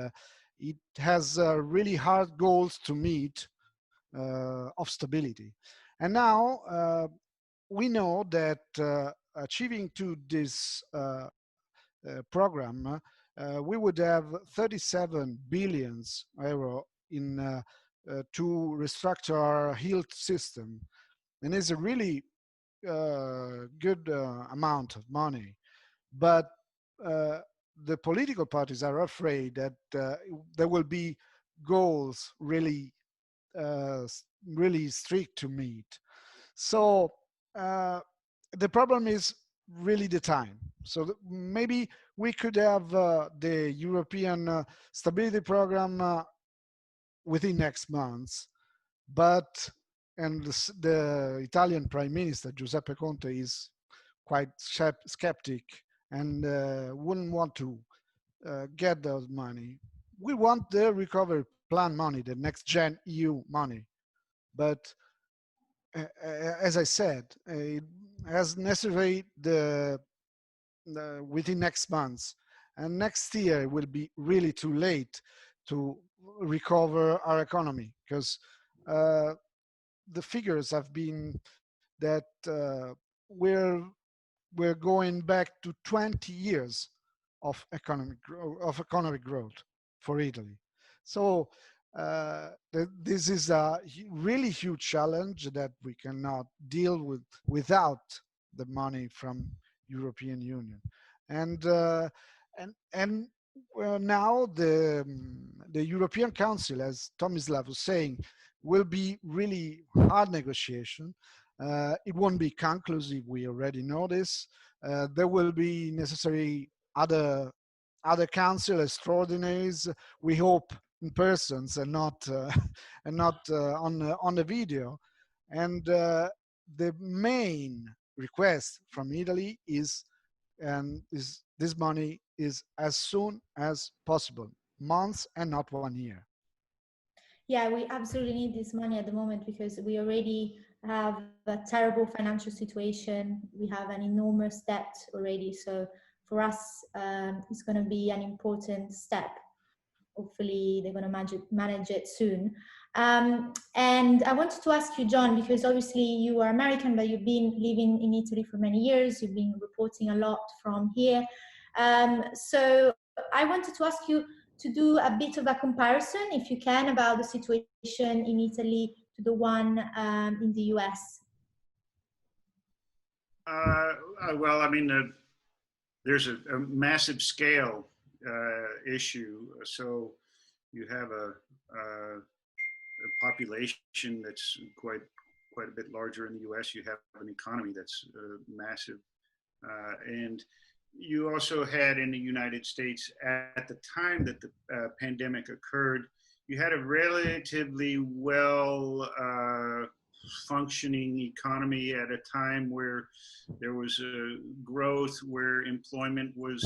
it has really hard goals to meet of stability. And now we know that achieving to this program, we would have 37 billion euro in to restructure our health system, and it's a really good amount of money. But the political parties are afraid that there will be goals really strict to meet. So the problem is really the time. So maybe we could have the European Stability Program within next month, but the Italian Prime Minister Giuseppe Conte is quite skeptic and wouldn't want to get those money. We want the recovery plan money, the next gen EU money. But as I said, as necessary within next months, and next year will be really too late to recover our economy, because the figures have been that we're going back to 20 years of economic growth for Italy. So this is a really huge challenge that we cannot deal with without the money from European Union. And now the European Council, as Tomislav was saying, will be really hard negotiation. It won't be conclusive. We already know this. There will be necessary other council extraordinaries. We hope in persons and not on the video. And the main request from Italy is this money is as soon as possible, months and not 1 year. Yeah, we absolutely need this money at the moment because we already have a terrible financial situation. We have an enormous debt already. So for us, it's going to be an important step. Hopefully they're going to manage it soon. And I wanted to ask you, John, because obviously you are American, but you've been living in Italy for many years. You've been reporting a lot from here. So I wanted to ask you to do a bit of a comparison, if you can, about the situation in Italy to the one in the US. Well, I mean, there's a massive scale issue. So you have a population that's quite a bit larger in the US. You have an economy that's massive. And you also had in the United States, at the time that the pandemic occurred, you had a relatively well functioning economy at a time where there was a growth, where employment was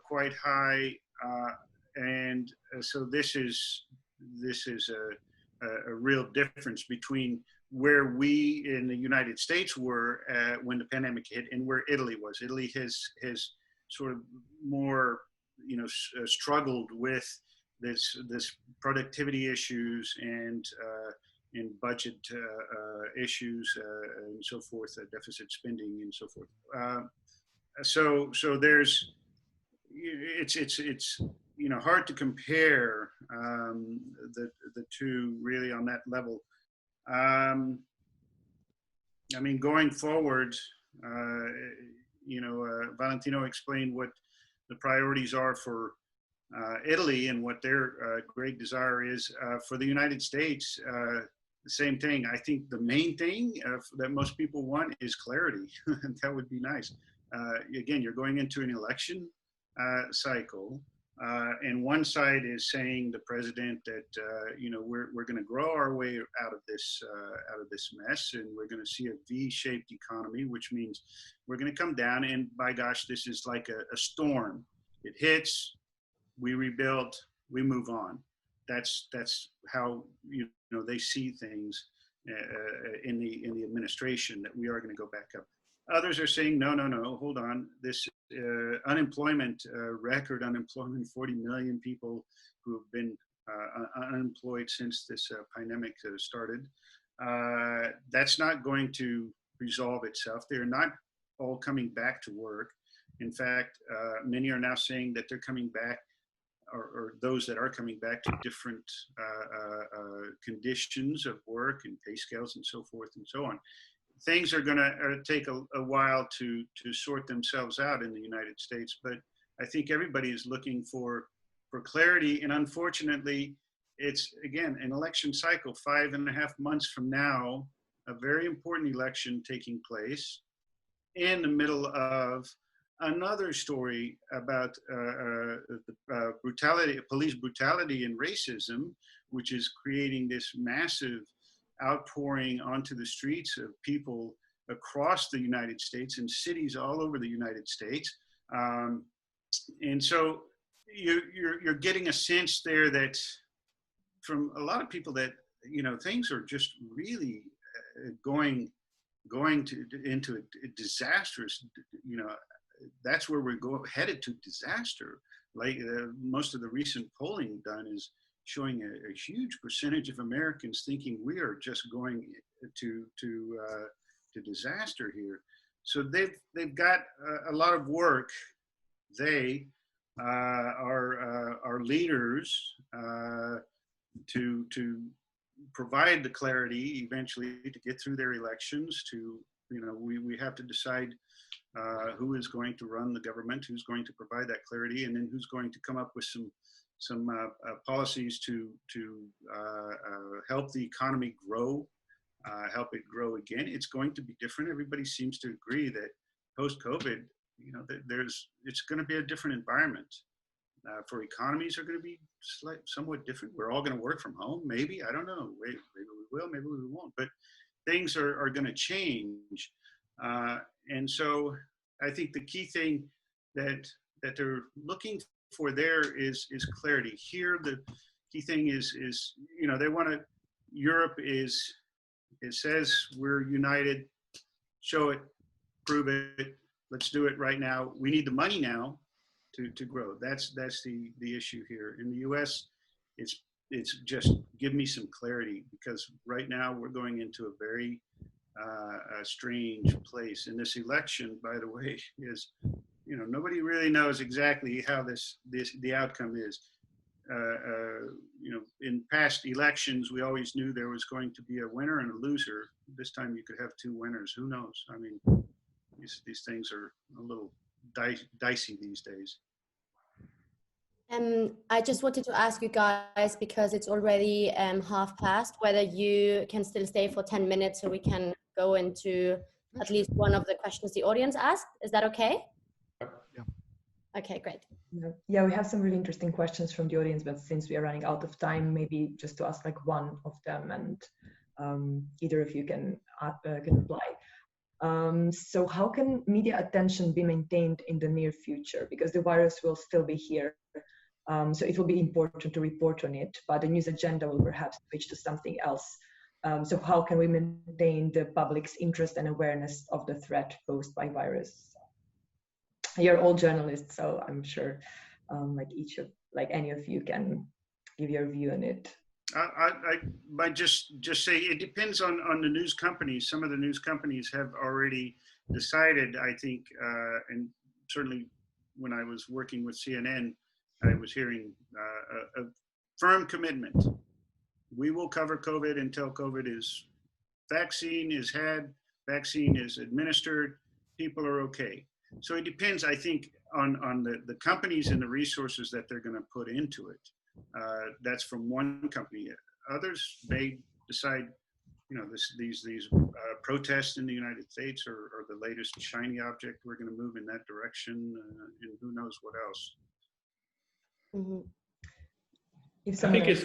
quite high, and so this is a real difference between where we in the United States were when the pandemic hit and where Italy was. Italy has sort of more, struggled with this productivity issues and budget issues and so forth, deficit spending and so forth. So there's, it's hard to compare the two really on that level. I mean, going forward, Valentino explained what the priorities are for Italy and what their great desire is. For the United States, the same thing. I think the main thing that most people want is clarity. That would be nice. Again, you're going into an election cycle. And one side is saying, the president, that we're going to grow our way out of this mess, and we're going to see a V-shaped economy, which means we're going to come down. And by gosh, this is like a storm. It hits, we rebuild, we move on. That's how they see things in the administration, that we are going to go back up. Others are saying, no, hold on. This unemployment, record unemployment, 40 million people who have been unemployed since this pandemic started. That's not going to resolve itself. They're not all coming back to work. In fact, many are now saying that they're coming back, or those that are coming back, to different conditions of work and pay scales and so forth and so on. Things are going to take a while to sort themselves out in the United States, but I think everybody is looking for clarity. And unfortunately, it's, again, an election cycle, 5.5 months from now, a very important election taking place in the middle of another story about brutality, police brutality and racism, which is creating this massive outpouring onto the streets of people across the United States and cities all over the United States. And so you're getting a sense there that from a lot of people that you know, things are just really going into a disastrous, you know, that's where we're headed to disaster. Like most of the recent polling done is showing a huge percentage of Americans thinking we are just going to disaster here. So they've got a lot of work. They are leaders to provide the clarity eventually to get through their elections. To, you know, we have to decide who is going to run the government, who's going to provide that clarity, and then who's going to come up with some policies to help the economy grow, help it grow again. It's going to be different. Everybody seems to agree that post-COVID, you know, it's going to be a different environment. For economies are going to be somewhat different. We're all going to work from home, maybe. I don't know. Maybe we will, maybe we won't. But things are going to change. And so I think the key thing that they're looking for there is clarity. Here, the key thing is you know, they want to, Europe it says we're united, show it, prove it, let's do it right now. We need the money now to grow. That's the issue here. In the US, it's just give me some clarity, because right now we're going into a very strange place. And this election, by the way, is, you know, nobody really knows exactly how the outcome is. You know, in past elections, we always knew there was going to be a winner and a loser. This time you could have two winners. Who knows? I mean, these things are a little dicey these days. I just wanted to ask you guys, because it's already past, whether you can still stay for 10 minutes so we can go into at least one of the questions the audience asked. Is that okay? Yeah. Okay, great. Yeah, we have some really interesting questions from the audience, but since we are running out of time, maybe just to ask like one of them, and either of you can reply. So how can media attention be maintained in the near future? Because the virus will still be here. So it will be important to report on it, but the news agenda will perhaps switch to something else. So how can we maintain the public's interest and awareness of the threat posed by virus? You're all journalists, so I'm sure any of you can give your view on it. I might just say it depends on the news companies. Some of the news companies have already decided, I think, and certainly when I was working with CNN, I was hearing a firm commitment. We will cover COVID until COVID is, vaccine is had, vaccine is administered, people are okay. So it depends, I think, on the companies and the resources that they're going to put into it. That's from one company. Others may decide, you know, these protests in the United States are the latest shiny object. We're going to move in that direction, and who knows what else. Mm-hmm. I think it's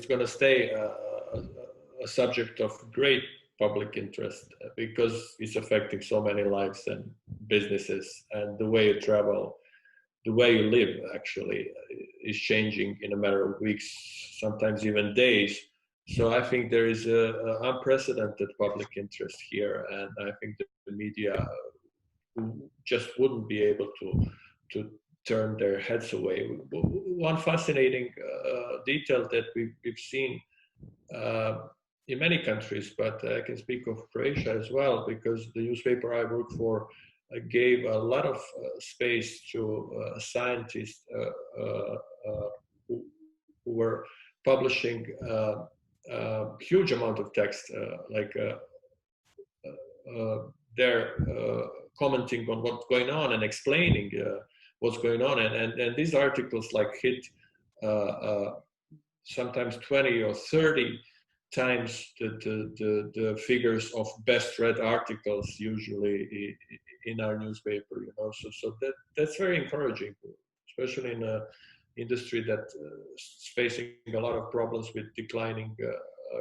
going to stay a subject of great public interest, because it's affecting so many lives and businesses, and the way you travel, the way you live actually is changing in a matter of weeks, sometimes even days. So I think there is an unprecedented public interest here, and I think that the media just wouldn't be able to turn their heads away. One fascinating detail that we've seen in many countries, but I can speak of Croatia as well, because the newspaper I work for gave a lot of space to scientists who were publishing a huge amount of text, they're commenting on what's going on and explaining what's going on, and these articles hit sometimes 20 or 30 times the figures of best read articles usually in our newspaper, you know. So that's very encouraging, especially in an industry that is facing a lot of problems with declining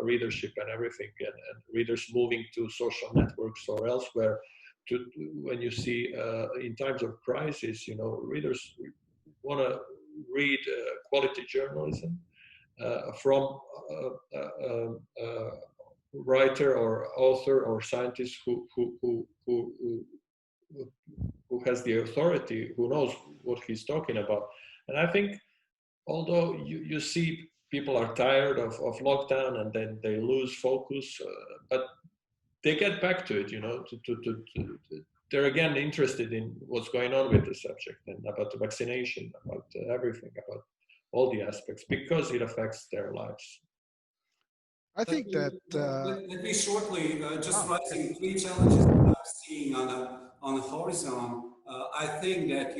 readership and everything, and readers moving to social networks or elsewhere. When you see in times of crisis, you know, readers want to read quality journalism, from writer or author or scientist who has the authority, who knows what he's talking about. And I think, although you see people are tired of lockdown and then they lose focus, but they get back to it, you know, they're again interested in what's going on with the subject and about the vaccination, about everything, about all the aspects, because it affects their lives. I think that... let me shortly, just raising 3 challenges that I'm seeing on the horizon. I think that,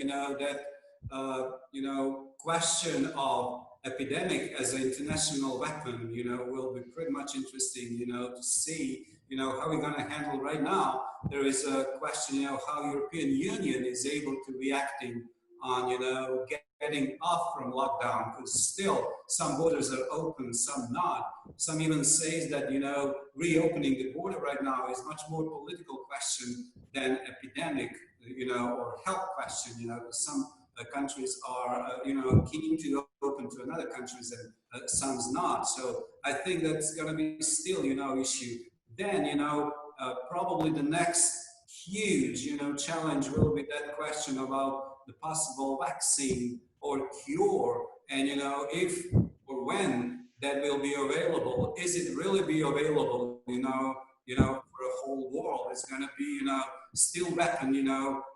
question of epidemic as an international weapon, will be pretty much interesting, to see, how we're going to handle right now. There is a question, how European Union is able to reacting on, getting off from lockdown, because still some borders are open, some not. Some even says that, reopening the border right now is much more political question than epidemic, or health question, some countries are, keen to open to another countries and some's not. So I think that's going to be still, issue. Then, probably the next huge, challenge will be that question about the possible vaccine or cure, and, if or when that will be available. Is it really be available, for a whole world? It's going to be, still weapon,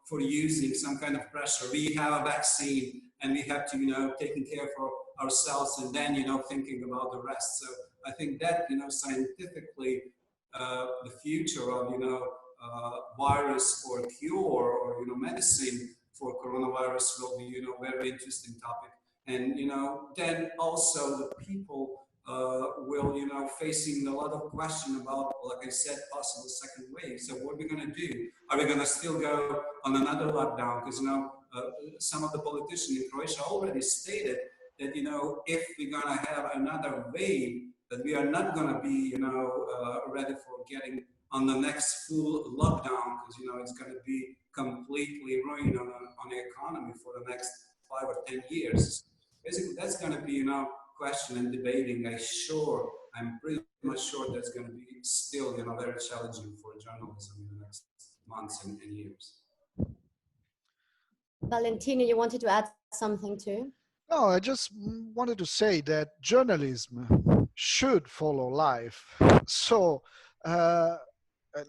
for using some kind of pressure. We have a vaccine and we have to, taking care for ourselves and then, thinking about the rest. So I think that, scientifically, the future of, virus or cure or, medicine for coronavirus will be, very interesting topic. And, then also the people will, facing a lot of question about, like I said, possible second wave. So what are we going to do? Are we going to still go on another lockdown? Because, some of the politicians in Croatia already stated that, if we're going to have another wave, that we are not going to be, ready for getting on the next full lockdown, because, it's going to be completely ruined on the economy for the next 5 or 10 years. Basically, that's going to be, question and debating. I'm pretty much sure that's going to be still, very challenging for journalism in the next months and years. Valentino, you wanted to add something too? No, I just wanted to say that journalism should follow life. So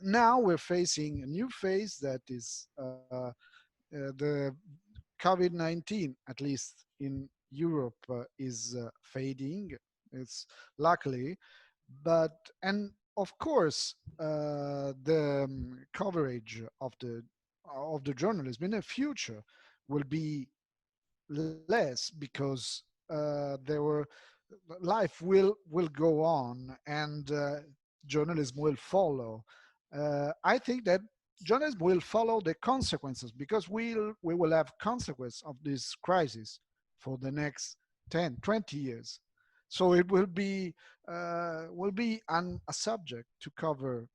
now we're facing a new phase that is the COVID-19, at least in Europe, is fading. It's luckily, and of course the coverage of the journalism in the future will be less, because life will go on, and journalism will follow. I think that journalism will follow the consequences, because we will have consequences of this crisis for the next 10, 20 years. So it will be a subject to cover,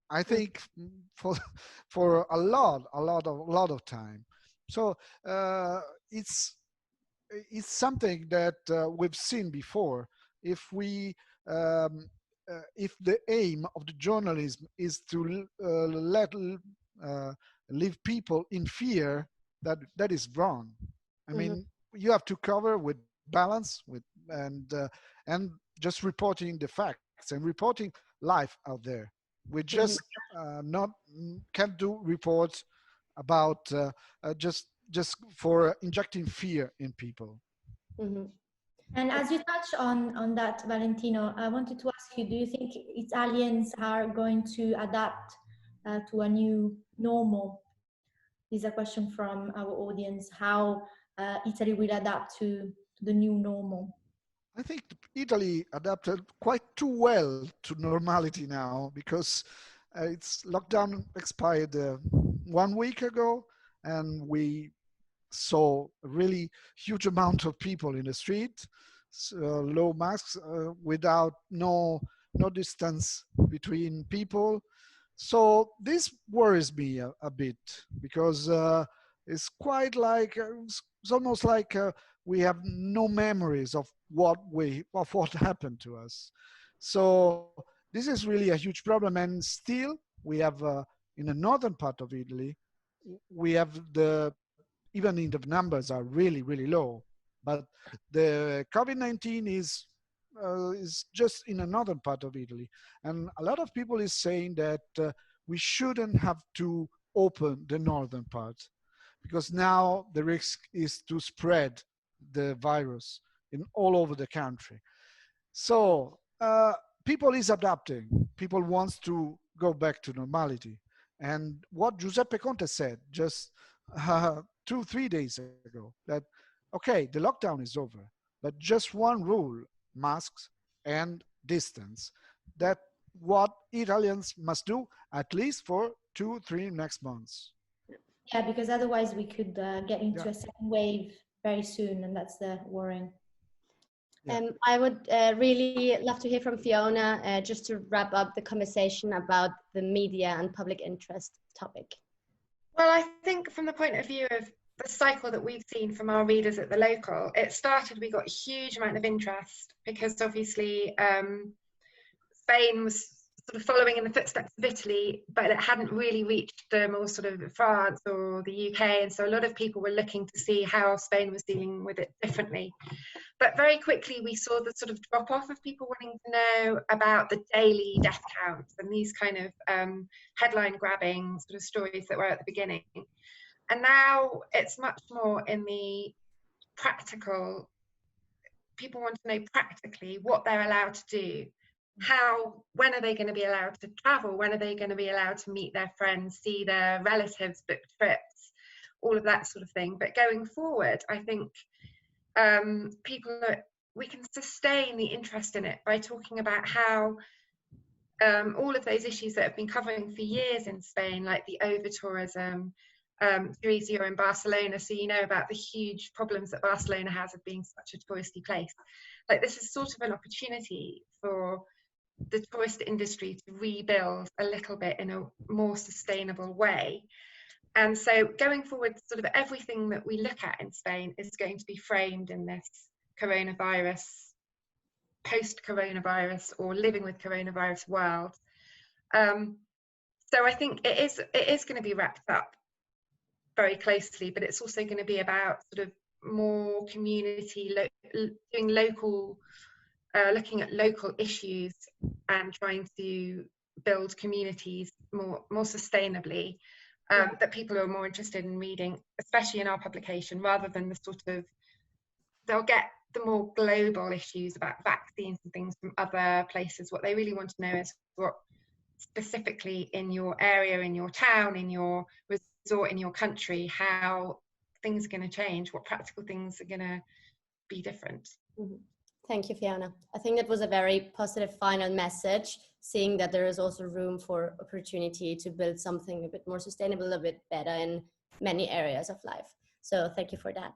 I think, for a lot of time. So it's something that we've seen before. If the aim of the journalism is to leave people in fear, that is wrong. I mean, you have to cover with balance, and just reporting the facts and reporting life out there. We just can't do reports about just for injecting fear in people. And as you touch on that, Valentino, I wanted to ask you, do you think Italians are going to adapt to a new normal? This is a question from our audience, how Italy will adapt to the new normal. I think Italy adapted quite too well to normality now, because its lockdown expired 1 week ago, and we saw a really huge amount of people in the street, low masks, without no distance between people. So this worries me a bit, because it's quite like, it's almost like we have no memories of what happened to us. So this is really a huge problem. And still we have, in the northern part of Italy, we have even in the numbers are really, really low. But the COVID-19 is just in the northern part of Italy. And a lot of people is saying that we shouldn't have to open the northern part, because now the risk is to spread the virus in all over the country. So people is adapting. People wants to go back to normality. And what Giuseppe Conte said just 2-3 days ago, that, okay, the lockdown is over, but just one rule, masks and distance. That what Italians must do at least for 2-3 next months. Yeah, because otherwise we could get into a second wave very soon, and that's the worrying. I would really love to hear from Fiona, just to wrap up the conversation about the media and public interest topic. Well, I think from the point of view of the cycle that we've seen from our readers at the local, it started, we got a huge amount of interest because obviously Spain was sort of following in the footsteps of Italy, but it hadn't really reached the more sort of France or the UK. And so a lot of people were looking to see how Spain was dealing with it differently. But very quickly, we saw the sort of drop off of people wanting to know about the daily death counts and these kind of headline grabbing sort of stories that were at the beginning. And now it's much more in the practical. People want to know practically what they're allowed to do. When are they going to be allowed to travel? When are they going to be allowed to meet their friends, see their relatives, book trips, all of that sort of thing. But going forward, I think we can sustain the interest in it by talking about how all of those issues that have been covering for years in Spain, like the over-tourism, Teresa, you're in Barcelona, so you know about the huge problems that Barcelona has of being such a touristy place. Like, this is sort of an opportunity for the tourist industry to rebuild a little bit in a more sustainable way. And so going forward, sort of everything that we look at in Spain is going to be framed in this coronavirus, post-coronavirus or living with coronavirus world. So I think it is going to be wrapped up very closely, but it's also going to be about sort of more community, doing local, looking at local issues and trying to build communities more sustainably. That people are more interested in reading, especially in our publication, rather than the sort of, they'll get the more global issues about vaccines and things from other places. What they really want to know is what specifically in your area, in your town, in your resort, in your country, how things are going to change, what practical things are going to be different. Mm-hmm. Thank you, Fiona. I think that was a very positive final message, seeing that there is also room for opportunity to build something a bit more sustainable, a bit better in many areas of life. So thank you for that.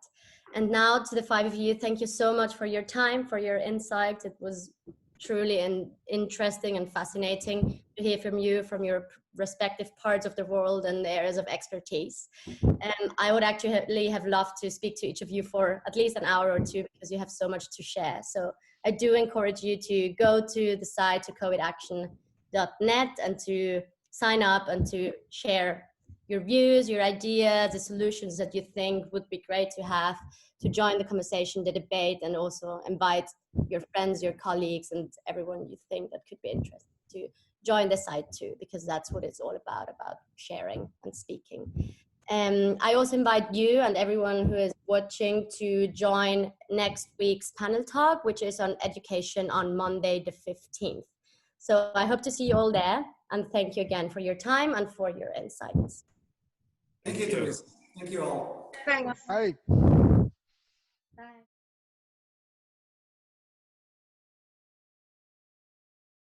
And now to the five of you, thank you so much for your time, for your insights. It was truly interesting and fascinating to hear from you, from your respective parts of the world and the areas of expertise. And I would actually have loved to speak to each of you for at least an hour or two, because you have so much to share. So I do encourage you to go to the site, to covidaction.net, and to sign up and to share your views, your ideas, the solutions that you think would be great to have, to join the conversation, the debate, and also invite your friends, your colleagues, and everyone you think that could be interested to join the site too, because that's what it's all about sharing and speaking. I also invite you and everyone who is watching to join next week's panel talk, which is on education on Monday the 15th. So I hope to see you all there, and thank you again for your time and for your insights. Thank you, Teresa. Thank you all. Thanks. Bye. Bye.